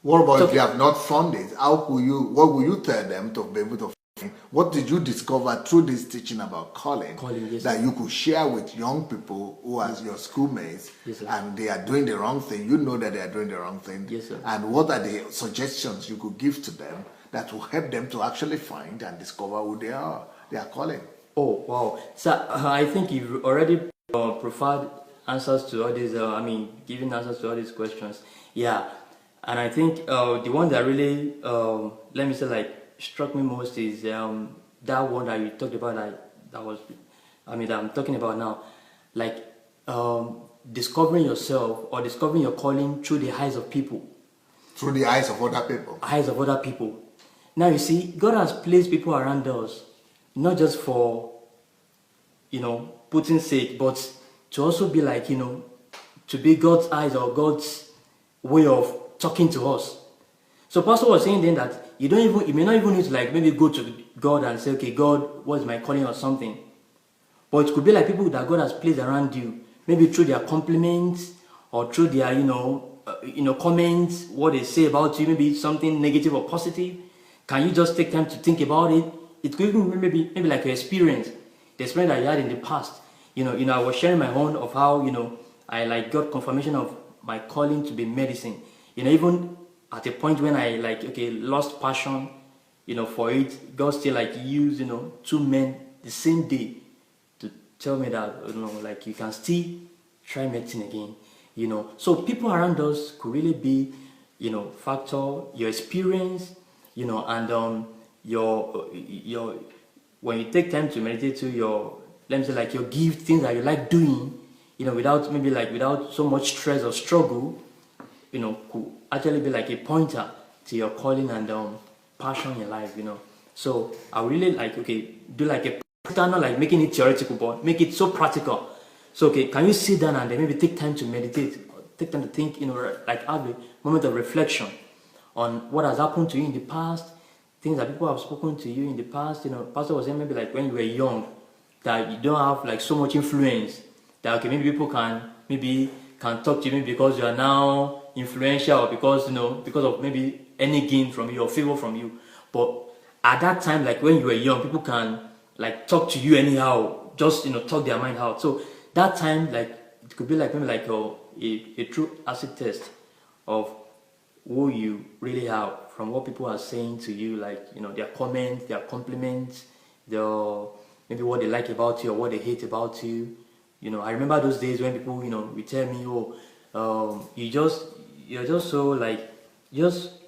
What about if you have not found it? What will you tell them to be able to find? What did you discover through this teaching about calling yes, that you could share with young people who are your schoolmates, yes, and they are doing the wrong thing? You know that they are doing the wrong thing. Yes, sir. And what are the suggestions you could give to them that will help them to actually find and discover who they are calling? Oh, wow. So I think you've already provided answers to all these, giving answers to all these questions. Yeah. And I think the one that really, let me say, like, struck me most is that one that you talked about, that I'm talking about now, like discovering yourself or discovering your calling through the eyes of people. Through the eyes of other people. Eyes of other people. Now you see, God has placed people around us, not just for, putting sake, but to also be like, to be God's eyes or God's way of talking to us. So Pastor was saying then that you may not even need to like maybe go to God and say, okay, God, what is my calling or something. But it could be like people that God has placed around you, maybe through their compliments or through their, comments, what they say about you, maybe something negative or positive. Can you just take time to think about it? It could even maybe like your experience, the experience that you had in the past. I was sharing my own of how, I like got confirmation of my calling to be medicine. Even at a point when I lost passion, for it, God still like used, 2 men the same day to tell me that, you can still try medicine again, So people around us could really be, factor, your experience, and your when you take time to meditate to your, let me say like your gift, things that you like doing, without so much stress or struggle, could actually be like a pointer to your calling and passion in your life, So I really do like a practical, not like making it theoretical, but make it so practical. So can you sit down and then maybe take time to meditate, take time to think, like have a moment of reflection on what has happened to you in the past, things that people have spoken to you in the past. Pastor was saying maybe like when you were young, that you don't have like so much influence, that maybe people can talk to you maybe because you are now influential, or because of maybe any gain from you or favor from you. But at that time, like when you were young, people can like talk to you anyhow, just talk their mind out. So that time, like it could be like maybe like a true acid test of who you really are from what people are saying to you, like their comments, their compliments, maybe what they like about you or what they hate about you. I remember those days when people would tell me, you're just so like,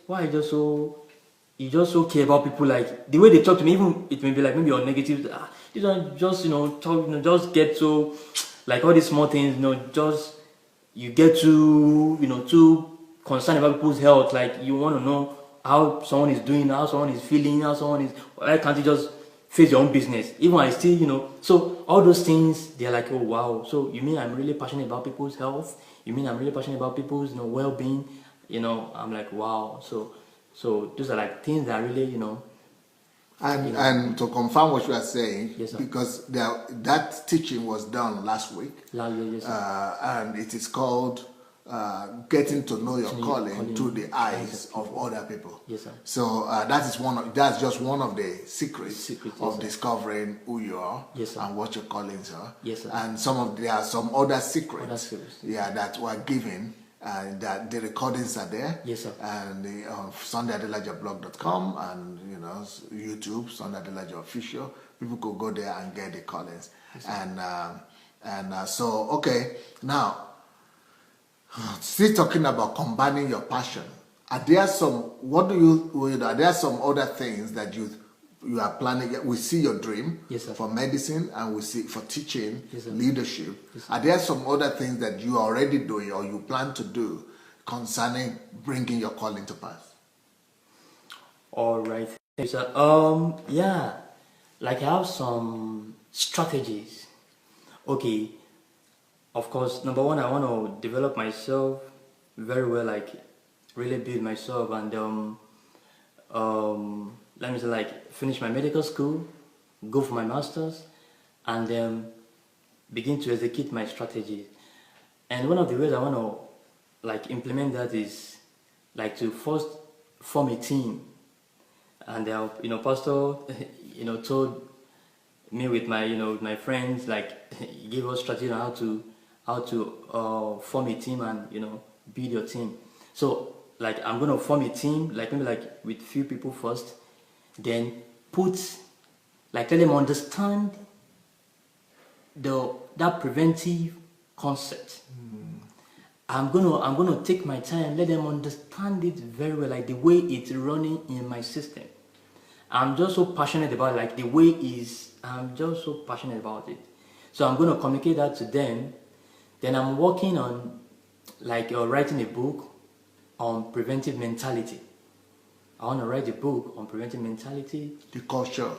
why you just so care about people, like the way they talk to me. Even it may be like maybe on negative, you don't just talk, just get so like all these small things, just you get too too concerned about people's health, like you want to know how someone is doing, how someone is feeling, how someone is, why can't you just face your own business? Even I still, so all those things, they're like, oh wow, so you mean I'm really passionate about people's health? You mean I'm really passionate about people's well-being? I'm like, wow. So those are like things that really, And to confirm what you are saying, yes, sir. Because that teaching was done last week, yes, sir. and it is called getting to know your calling through the eyes of other people. Yes, sir. So that's just one of the secrets of yes, discovering who you are, yes, sir. and what your callings are. Yes, sir. And there are some other secrets, that were given. And that the recordings are there. Yes, sir. And SundayAdelajablog.com and YouTube, Sunday Adelaja Official. People could go there and get the callings. Yes, so okay, now still talking about combining your passion. Are there some other things that you are planning? We see your dream, yes, sir. For medicine, and we see for teaching, yes, leadership. Yes, are there some other things that you are already doing or you plan to do concerning bringing your calling to pass? All right. So, yeah, like I have some strategies. Okay, of course, number one, I want to develop myself very well, like really build myself, and let me say like finish my medical school, go for my master's, and then begin to execute my strategy. And one of the ways I want to like implement that is like to first form a team. And Pastor told me with my with my friends, like he gave us strategy on how to form a team and build your team. So like I'm gonna form a team, like maybe like with few people first, then let them understand that preventive concept. I'm gonna take my time, let them understand it very well, like the way it's running in my system. I'm just so passionate about like the way is. I'm just so passionate about it. So I'm going to communicate that to them. Then I'm working on like writing a book on preventive mentality. I want to write a book on preventive mentality. The culture,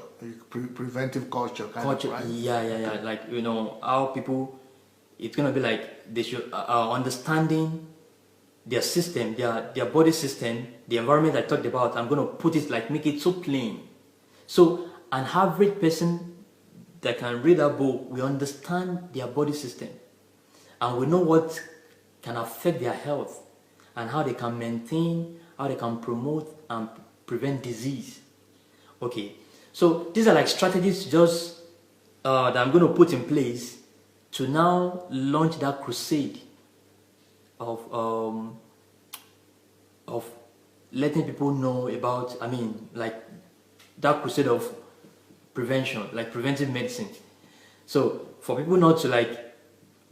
preventive culture, right? Yeah. Like, you know, how people, it's going to be like they should understanding their system, their body system, the environment I talked about. I'm going to put it like, make it so plain. So an average person that can read that book, we understand their body system. And we know what can affect their health and how they can maintain, how they can promote and prevent disease. Okay, so these are like strategies just that I'm going to put in place to now launch that crusade of letting people know about, I mean, like that crusade of prevention, like preventive medicine. So for people not to like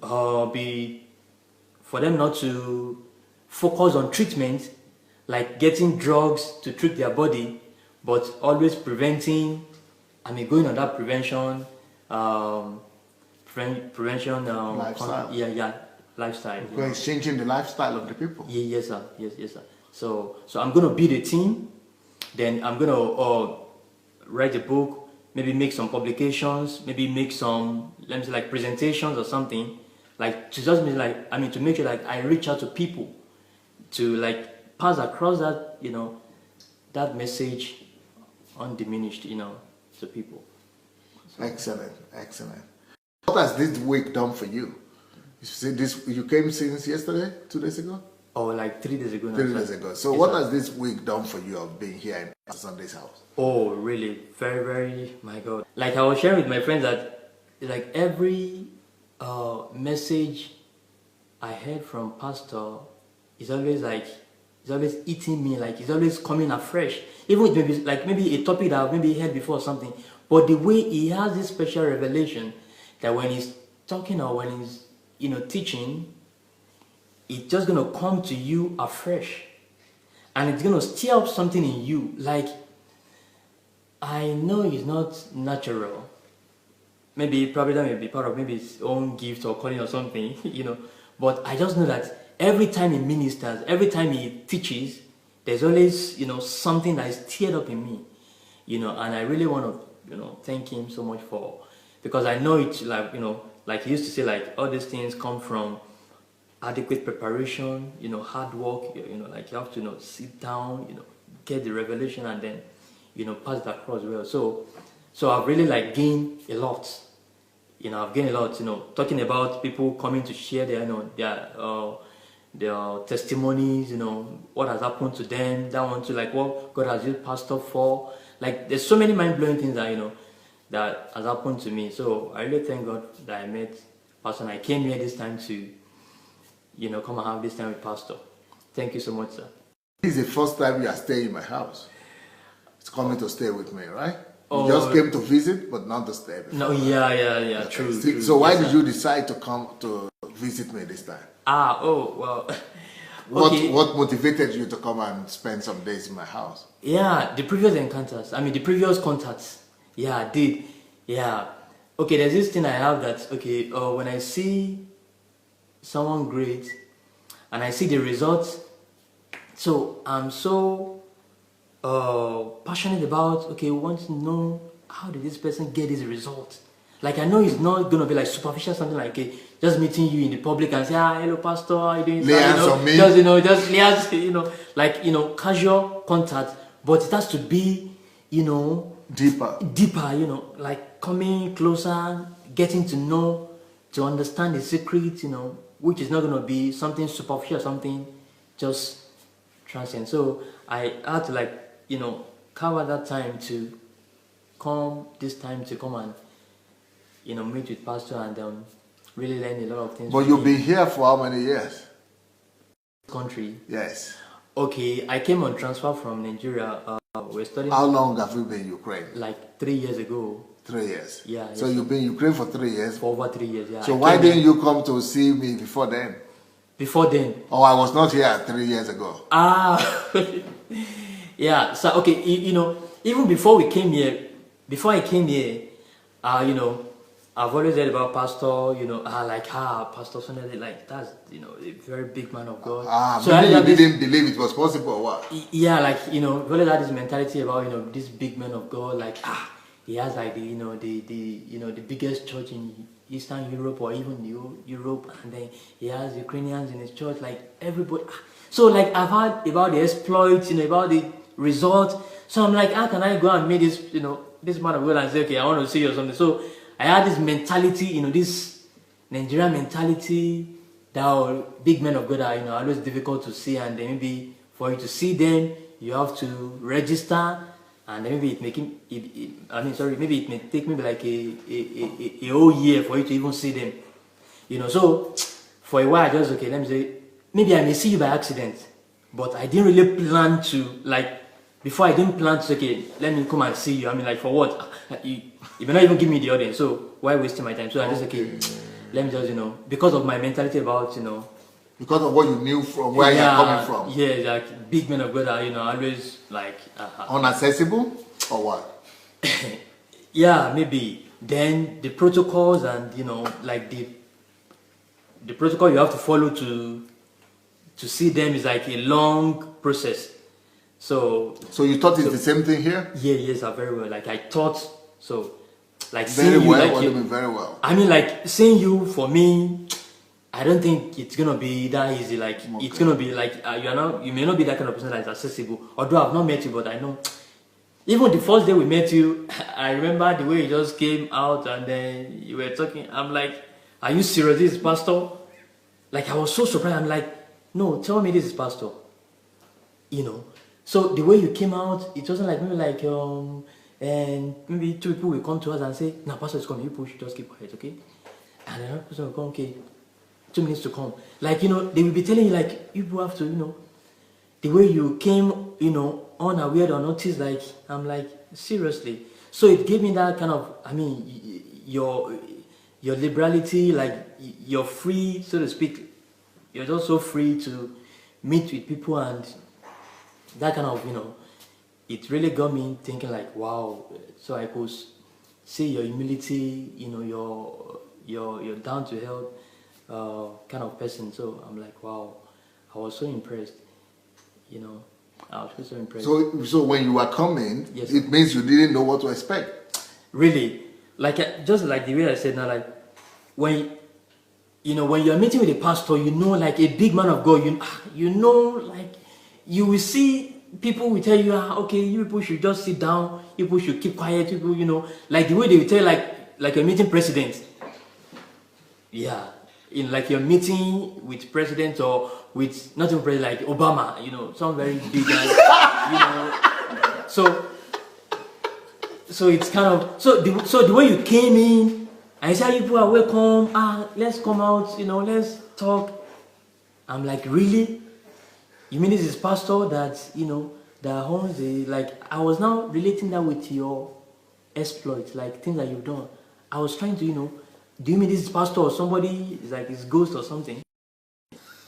for them not to focus on treatment, like getting drugs to treat their body, but always preventing, I mean, going on that prevention, prevention, lifestyle. Lifestyle. Because it's changing the lifestyle of the people. Yes, sir. Yes, sir. So I'm gonna build a team. Then I'm gonna write a book, maybe make some publications, maybe make some, let me say, like presentations or something, like to just be like, I mean, to make sure like I reach out to people to like pass across that, you know, that message undiminished, you know, to people. So, excellent. What has this week done for you? You see this, you came since yesterday, 2 days ago? Oh, like 3 days ago. 3 days ago. So yes, what has this week done for you of being here in Pastor Sunday's house? Oh, really? Very, very, my God. Like I was sharing with my friends that like every message I heard from Pastor is always like, it's always eating me, like it's always coming afresh. Even with maybe like maybe a topic that I've maybe heard before or something. But the way he has this special revelation that when he's talking or when he's, you know, teaching, it's just gonna come to you afresh, and it's gonna stir up something in you. Like, I know it's not natural. Maybe probably that may be part of maybe his own gift or calling or something, you know. But I just know that every time he ministers, every time he teaches, there's always, you know, something that is stirred up in me, you know. And I really want to, you know, thank him so much for, because I know it's like, you know, like he used to say, like all these things come from adequate preparation, you know, hard work, you know, like you have to, you know, sit down, you know, get the revelation and then, you know, pass it across well. So I've really like gained a lot, you know, I've gained a lot, you know, talking about people coming to share their, you know, their testimonies, you know, what has happened to them, that one to like what God has used Pastor for. Like there's so many mind-blowing things that, you know, that has happened to me. So I really thank God that I met Pastor and I came here this time to, you know, come and have this time with Pastor. Thank you so much, sir. This is the first time you are staying in my house. It's coming to stay with me, right? Oh, you just came to visit, but not to stay. Before. No, yeah, okay. True. So why yes, did you decide to come to visit me this time? Well. Okay. What motivated you to come and spend some days in my house? Yeah, the previous encounters. I mean, the previous contacts. Yeah, I did. Yeah. Okay, there's this thing I have that, okay, when I see someone great and I see the results, so I'm so passionate about, okay, want to know how did this person get this result. Like I know it's not gonna be like superficial, something like, okay, just meeting you in the public and say, hello pastor, how are you doing? Lay hands on me. Just like, you know, casual contact, but it has to be, you know, deeper, you know, like coming closer, getting to know, to understand the secret, you know, which is not going to be something superficial, something just transient. So I had to like, you know, cover that time to come and, you know, meet with Pastor and really learn a lot of things. But you've been here for how many years? Country. Yes. Okay, I came on transfer from Nigeria. We're studying. How long have you been in Ukraine? Like 3 years ago. 3 years. Yeah. So you've been in Ukraine for 3 years. For over 3 years. Yeah. So why didn't you come to see me before then? Before then? Oh, I was not here 3 years ago. Yeah. So okay, you know, even before we came here, before I came here, you know, I've always heard about Pastor, you know, Pastor Sunday, like that's, you know, a very big man of God. So maybe you didn't believe it was possible or what? Yeah, like, you know, we always had this mentality about, you know, this big man of God, like, he has like the, you know, the biggest church in Eastern Europe or even Europe, and then he has Ukrainians in his church, like everybody. So like I've heard about the exploits, you know, about the results. So I'm like, how can I go and meet this, you know, this man of God and say, okay, I want to see you or something. So I had this mentality, you know, this Nigerian mentality that big men of God are, you know, always difficult to see, and then maybe for you to see them, you have to register, and then maybe maybe it may take maybe like a whole year for you to even see them, you know. So for a while, I just, okay, let me say, maybe I may see you by accident, but I didn't really plan to, like, before I didn't plan to, okay, let me come and see you. I mean, like, for what? You may not even give me the audience, so why wasting my time? So I just, okay, let me just, you know, because of my mentality about, you know, because of what you knew from where you're coming from. Yeah, like big men of God are, you know, always like unaccessible or what? Yeah, maybe. Then the protocols and, you know, like the protocol you have to follow to see them is like a long process. So you thought it's the same thing here? Yeah, yes, very well. Like I thought so. Like very seeing you, well, like what do you mean very well? I mean, like seeing you for me, I don't think it's gonna be that easy. Like it's gonna be like you may not be that kind of person that is accessible. Although I've not met you, but I know. Even the first day we met you, I remember the way you just came out and then you were talking. I'm like, are you serious? This is Pastor? Like I was so surprised. I'm like, no, tell me this is Pastor. You know. So the way you came out, it wasn't like maybe like and maybe two people will come to us and say, "No, Pastor is coming. You push, just keep quiet, okay?" And another person will come, okay, 2 minutes to come. Like, you know, they will be telling you like you have to, you know, the way you came, you know, unaware or noticed. Like I'm like, seriously. So it gave me that kind of, I mean, your liberality, like you're free, so to speak. You're just so free to meet with people, and that kind of, you know, it really got me thinking like, wow. So I could see your humility, you know, your down to earth kind of person. So I'm like, wow, I was so impressed, you know. I was so impressed. So when you were coming, yes, it means you didn't know what to expect. Really, like just like the way I said now, like when you know, when you're meeting with a pastor, you know, like a big man of God, you know, like you will see people will tell you, okay, you people should just sit down, you people should keep quiet, people, you know, like the way they will tell, like you're meeting president. Yeah, in like you're meeting with president or with not even president, like Obama, you know, some very big guy, you know. So it's kind of so the way you came in and you said, you people are welcome, let's come out, you know, let's talk. I'm like, really? You mean this is pastor that, you know, that owns the, like, I was now relating that with your exploits, like things that you've done. I was trying to, you know, do you mean this is pastor or somebody is like his ghost or something?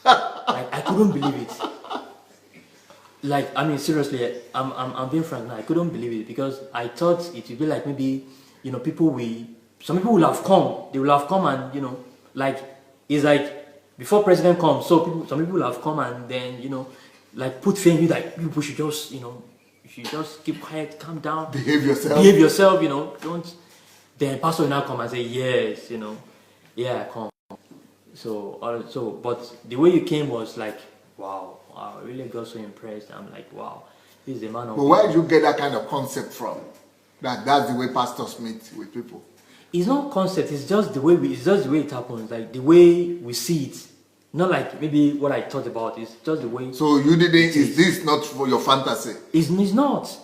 Like I couldn't believe it. Like, I mean, seriously, I'm being frank now. I couldn't believe it because I thought it would be like maybe, you know, some people will have come. They will have come and, you know, like, it's like, before president comes, so some people will have come and then, you know, like put fear in you, like people should just, you know, you should just keep quiet, calm down, behave yourself, you know, don't. Then pastor will now come and say, yes, you know, yeah, come. So but the way you came was like, wow, I really got so impressed. I'm like, wow, this is a man of. But where did you get that kind of concept from? That's the way pastors meet with people. It's not concept. It's just the way it happens. Like the way we see it. Not like maybe what I thought about. It's just the way. So you didn't. Is this not for your fantasy? It's not.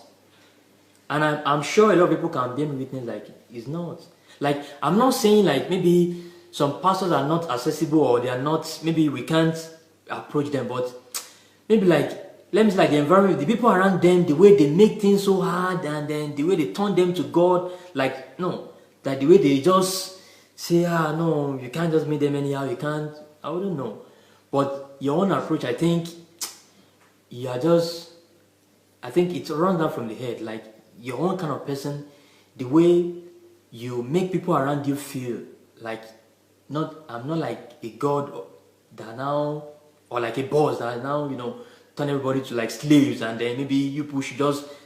And I'm sure a lot of people can bear me witness. Like it's not. Like I'm not saying like maybe some pastors are not accessible or they are not. Maybe we can't approach them. But maybe like let me say like the environment, the people around them, the way they make things so hard, and then the way they turn them to God. Like no. That the way they just say, no, you can't just meet them anyhow, you can't, I wouldn't know. But your own approach, I think it runs down from the head. Like, your own kind of person, the way you make people around you feel like I'm not like a god that now, or like a boss that now, turn everybody to like slaves, and then maybe you push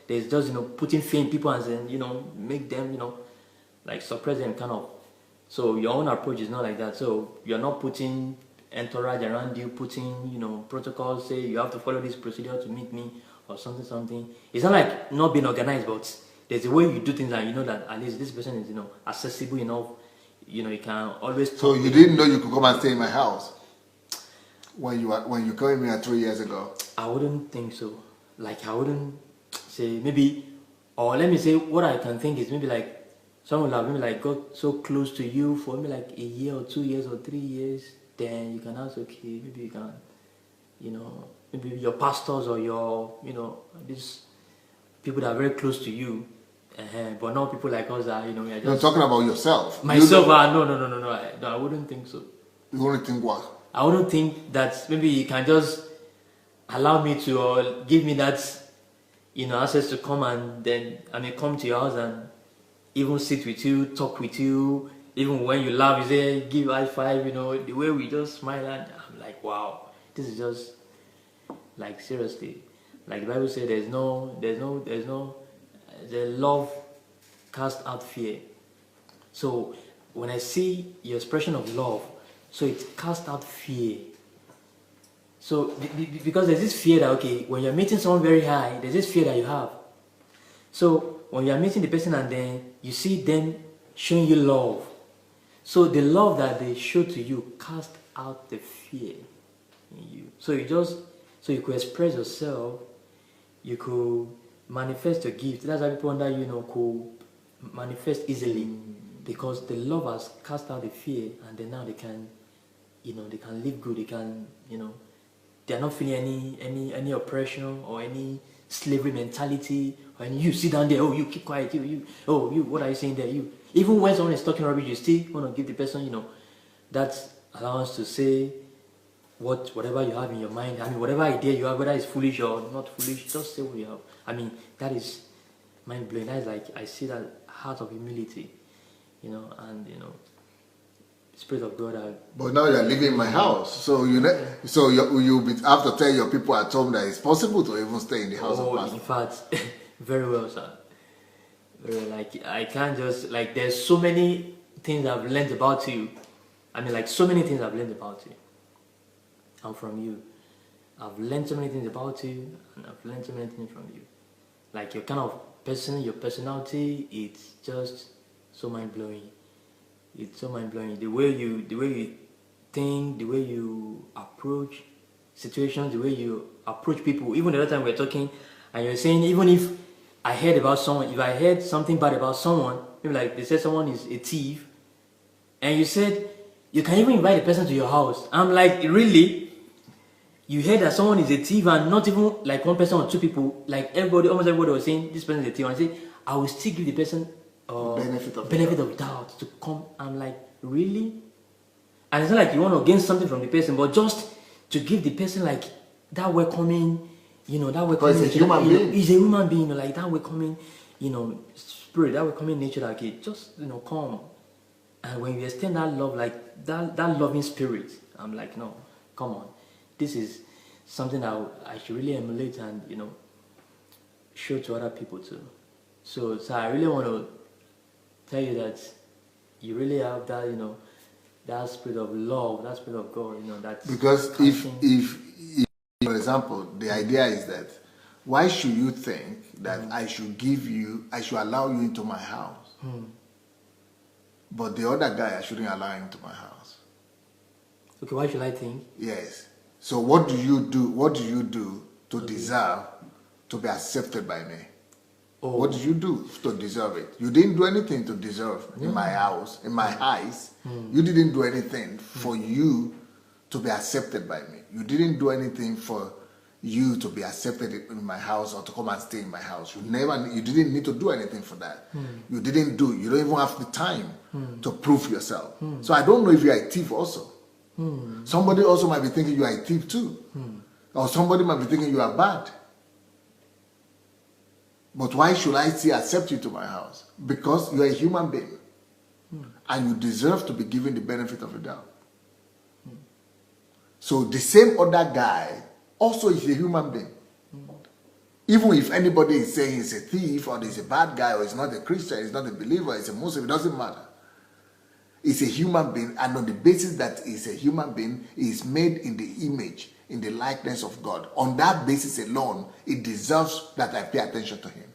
there's just putting fear in people and then make them like suppress them kind of. So your own approach is not like that. So you're not putting entourage around you, putting protocols, say you have to follow this procedure to meet me or something. It's not like not being organized, but there's a way you do things that you know that at least this person is accessible enough. You can always talk. So you didn't know you could come and stay in my house when you came here 3 years ago? I wouldn't think so. Like, I wouldn't say maybe, or let me say what I can think is maybe like someone will have maybe like got so close to you for maybe like a year or 2 years or 3 years, then you can ask, okay, maybe you can, maybe your pastors or your, these people that are very close to you, but not people like us that, we are just... You're talking about yourself. Myself, no, I wouldn't think so. You wouldn't think what? I wouldn't think that maybe you can just allow me to, or give me that, access to come and then, come to your house and even sit with you, talk with you, even when you laugh, you say, give high five, the way we just smile, and I'm like, wow, this is just, like, seriously. Like the Bible says, the love cast out fear. So when I see your expression of love, so it casts out fear. So because there's this fear that, okay, when you're meeting someone very high, there's this fear that you have. So when you're meeting the person and then you see them showing you love, so the love that they show to you cast out the fear in you. So you could express yourself, you could manifest your gift. That's why people under could manifest easily, because the love has cast out the fear, and then now they can, they can live good. They can, they are not feeling any oppression or any slavery mentality. And you sit down there, oh, you keep quiet, you, what are you saying there? You, even when someone is talking rubbish, you still want to give the person, that allowance to say whatever you have in your mind. Whatever idea you have, whether it's foolish or not foolish, just say what you have. That is mind blowing. That is like, I see that heart of humility, and Spirit of God. But now you're living in my house, so you have to tell your people at home that it's possible to even stay in the house of pastor. In fact, very well, sir. Very well. Like, I can't just, like, there's so many things I've learned about you. So many things I've learned about you. And from you. I've learned so many things about you, and I've learned so many things from you. Like, your kind of person, your personality, it's just so mind-blowing. It's so mind-blowing. The way you think, the way you approach situations, the way you approach people. Even the other time we were talking, and you're saying, even if I heard about someone, if I heard something bad about someone, maybe like they said someone is a thief, and you said, you can even invite the person to your house. I'm like, really? You heard that someone is a thief, and not even like one person or two people, like almost everybody was saying, this person is a thief, and I say, I will still give the person benefit of doubt to come. I'm like, really? And it's not like you want to gain something from the person, but just to give the person like that welcoming, that welcoming. He's a human being. He's a human being, like that welcoming, spirit, that welcoming nature, that okay, just come. And when you extend that love, like that loving spirit, I'm like, no, come on, this is something that I should really emulate and show to other people too. So I really want to tell you that you really have that, that spirit of love, that spirit of God, that. Because if, for example, the idea is that, why should you think that I should allow you into my house, but the other guy I shouldn't allow him into my house? Okay, why should I think? Yes. So what do you do? What do you do to deserve to be accepted by me? Oh. What did you do to deserve it? You didn't do anything to deserve in my house, in my eyes. You didn't do anything for you to be accepted by me. You didn't do anything for you to be accepted in my house or to come and stay in my house. You didn't need to do anything for that. You didn't do. You don't even have the time to prove yourself. So I don't know if you're a thief also. Somebody also might be thinking you are a thief too. Or somebody might be thinking you are bad. But why should I still accept you to my house? Because you're a human being. And you deserve to be given the benefit of the doubt. So the same other guy also is a human being. Even if anybody is saying he's a thief or he's a bad guy or he's not a Christian, he's not a believer, he's a Muslim, it doesn't matter. He's a human being, and on the basis that he's a human being, he is made in the image, in the likeness of God. On that basis alone, it deserves that I pay attention to him.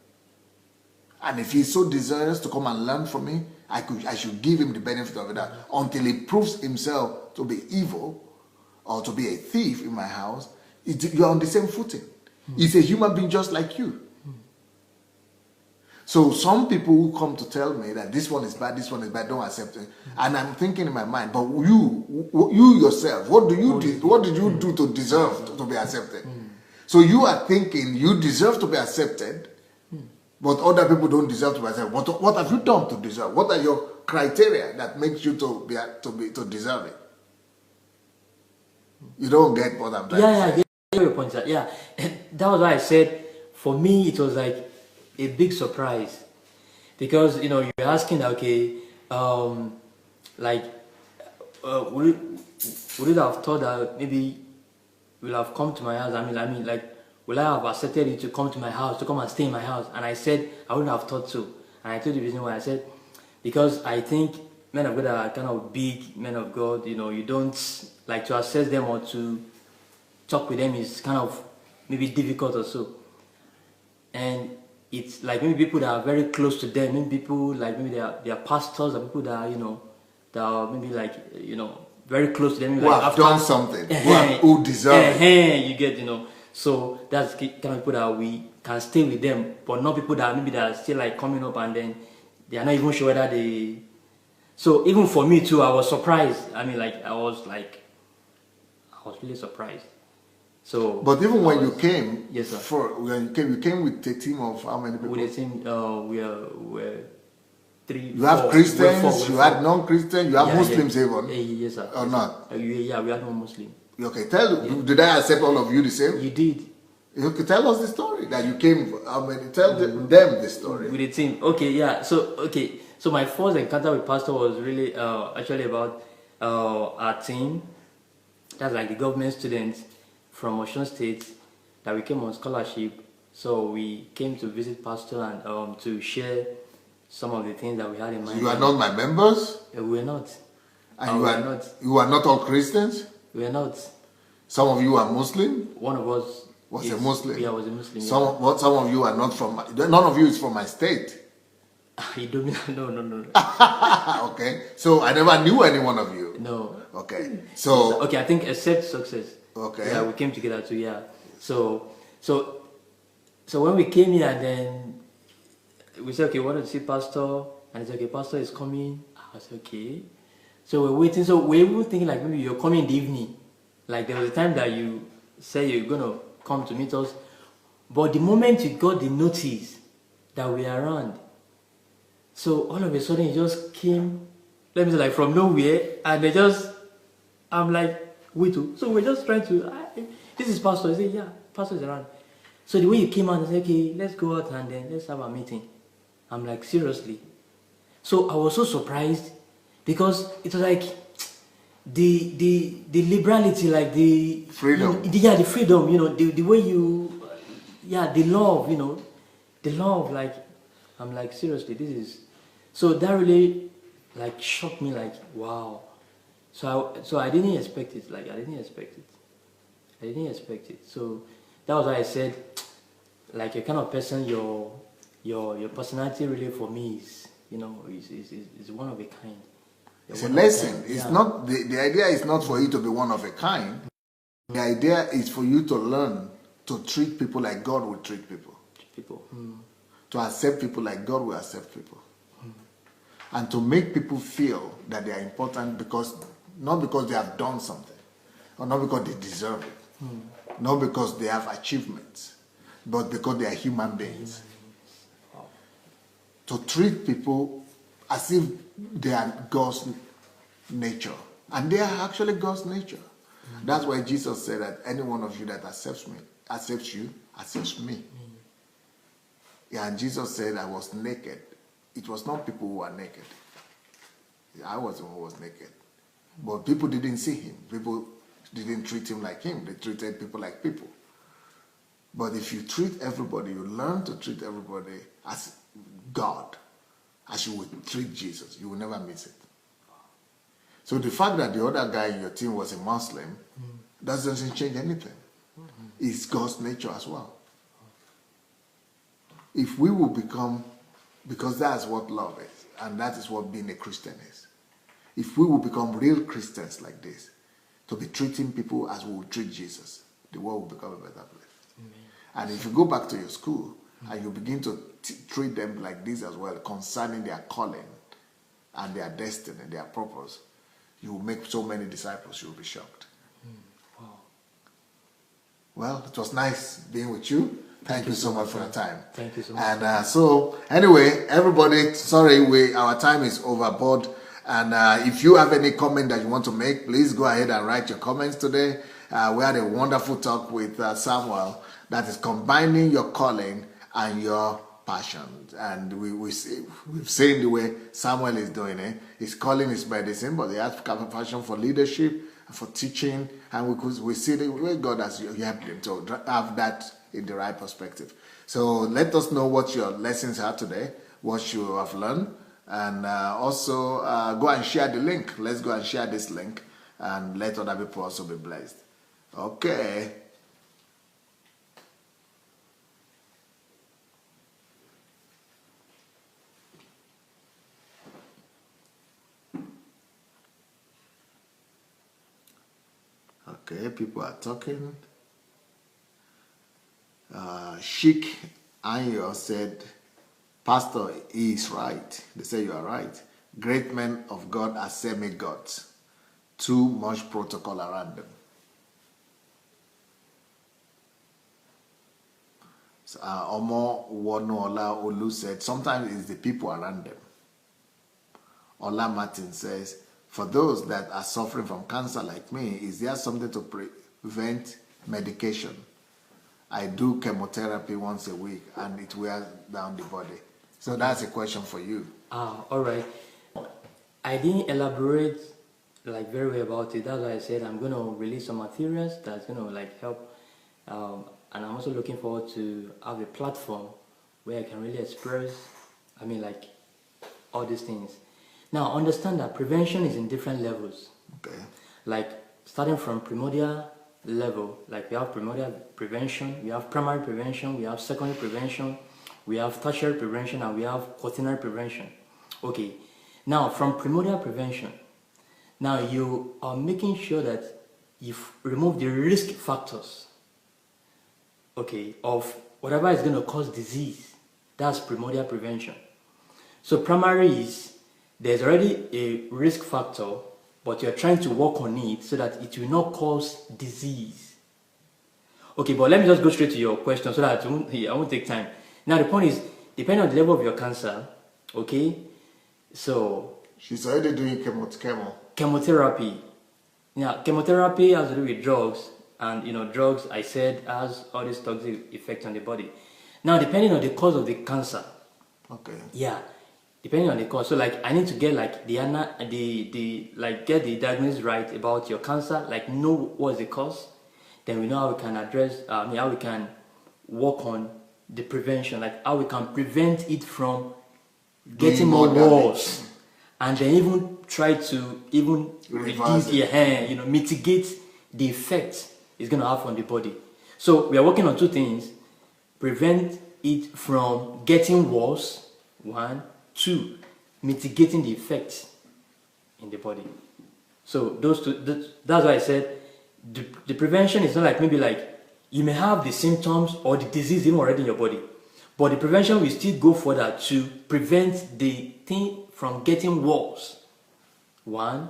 And if he's so desirous to come and learn from me, I should give him the benefit of that until he proves himself to be evil or to be a thief in my house. You're on the same footing. He's a human being just like you. So some people who come to tell me that this one is bad, don't accept it. And I'm thinking in my mind, but you yourself, what did you do to deserve to be accepted? So you are thinking you deserve to be accepted, but other people don't deserve to be accepted. What have you done to deserve? What are your criteria that makes you to deserve it? You don't get what I'm trying to say. Yeah, I get your point. Yeah, and that was why I said, for me, it was like a big surprise, because you're asking, okay, would it have thought that maybe will have come to my house? I mean, like, will I have accepted you to come to my house, to come and stay in my house? And I said I wouldn't have thought so. And I told you the reason why. I said because I think men of God are kind of big men of God. You don't like to assess them or to talk with them is kind of maybe difficult or so. And it's like maybe people that are very close to them, maybe people like maybe they are pastors or people that are, that are maybe like, very close to them. Who like have done something, who deserve it. You get, so that's the kind of people that we can stay with them, but not people that maybe that are still like coming up and then they are not even sure whether they. So even for me too, I was surprised. I mean, like I was really surprised. So, but even when you came, yes, sir. When you came with a team of how many people? With a team, we're 3. You have Christians, you had non-Christians, you have Muslims even. Yes, sir. Or not? Yeah, we had no Muslim. Okay, did I accept all of you the same? You did. Okay, tell us the story that you came. Tell them the story. With the team. Okay, yeah. So my first encounter with Pastor was really actually about our team. That's like the government students from Osun State that we came on scholarship. So we came to visit Pastor and to share some of the things that we had in mind. So you are not my members? We were not. And you are not all Christians? We are not. Some of you are Muslim? One of us was a Muslim. Yeah, was a Muslim. Some of you are not from. None of you is from my state. You don't mean no. Okay, so I never knew any one of you. No. Okay, so okay, I think except success. Okay. Yeah, we came together too. Yeah. So when we came here, then we said, okay, we want to see Pastor, and he said, okay, Pastor is coming. I was okay. So we're waiting. So we were thinking like maybe you're coming in the evening. Like there was a time that you say you're gonna come to meet us, but the moment you got the notice that we are around, so all of a sudden it just came, let me say like from nowhere, and I'm like, wait, so we're just trying to, this is Pastor. I said, yeah, Pastor is around. So the way you came out, I said, okay, let's go out and then let's have a meeting. I'm like, seriously? So I was so surprised because it was like the liberality, like the freedom. The freedom, the way you, the love, the love, like, I'm like, seriously, this is, so that really like shocked me, like, wow. So I didn't expect it, like, I didn't expect it. So that was why I said, like, a kind of person, your personality really for me is, is one of a kind. It's a lesson. It's not the idea is not for you to be one of a kind. The idea is for you to learn to treat people like God will treat people. To accept people like God will accept people. And to make people feel that they are important not because they have done something, or not because they deserve it, not because they have achievements, but because they are human beings. To treat people as if they are God's nature. And they are actually God's nature. That's why Jesus said that any one of you that accepts you, accepts me. Yeah, and Jesus said, I was naked. It was not people who were naked. I was the one who was naked. But people didn't see him. People didn't treat him like him. They treated people like people. But if you treat everybody, you learn to treat everybody as God, as you would treat Jesus, you will never miss it. So the fact that the other guy in your team was a Muslim, that doesn't change anything. It's God's nature as well. If we will become, because that's what love is, and that is what being a Christian is. If we will become real Christians like this, to be treating people as we would treat Jesus, the world will become a better place. Amen. And if you go back to your school and you begin to treat them like this as well, concerning their calling and their destiny, their purpose, you will make so many disciples, you will be shocked. Wow. Well, it was nice being with you. Thank you so much for your time. Thank you so much. And so, anyway, everybody, sorry, our time is overboard. And if you have any comment that you want to make, please go ahead and write your comments today. We had a wonderful talk with Samuel that is combining your calling and your passion. And we've seen the way Samuel is doing it. His calling is medicine, but he has a passion for leadership, for teaching, and we see the way God has helped him to have that in the right perspective. So let us know what your lessons are today, what you have learned, and also go and share the link. Let's go and share this link and let other people also be blessed. Okay. Okay, people are talking. Sheikh Anyo said, Pastor, he is right. They say you are right. Great men of God are semi-gods. Too much protocol around them. So, Omo Wonola Olu said, sometimes it's the people around them. Ola Martin says, for those that are suffering from cancer like me, is there something to prevent medication? I do chemotherapy once a week and it wears down the body. So that's a question for you. All right. I didn't elaborate like very well about it. That's why I said I'm going to release some materials that's going to like help. And I'm also looking forward to have a platform where I can really express, like all these things. Now, understand that prevention is in different levels. Okay. Like, starting from primordial level, like we have primordial prevention, we have primary prevention, we have secondary prevention, we have tertiary prevention, and we have quaternary prevention. Okay. Now, from primordial prevention, now you are making sure that you've removed the risk factors, okay, of whatever is going to cause disease. That's primordial prevention. So primary is, there's already a risk factor, but you're trying to work on it so that it will not cause disease. Okay, but let me just go straight to your question so that I won't take time. Now the point is, depending on the level of your cancer, okay, so... She's already doing chemotherapy. Now, chemotherapy has to do with drugs, and drugs, I said, has all these toxic effects on the body. Now, depending on the cause of the cancer, okay, yeah, depending on the cause. So, like, I need to get like get the diagnosis right about your cancer, like know what's the cause. Then we know how we can address, how we can work on the prevention, like how we can prevent it from getting more worse, and then even try to reduce, mitigate the effects it's going to have on the body. So we are working on two things: prevent it from getting worse, 1, 2, mitigating the effects in the body. So those two, that's why I said the prevention is not like maybe like you may have the symptoms or the disease even already in your body, but the prevention will still go further to prevent the thing from getting worse. 1,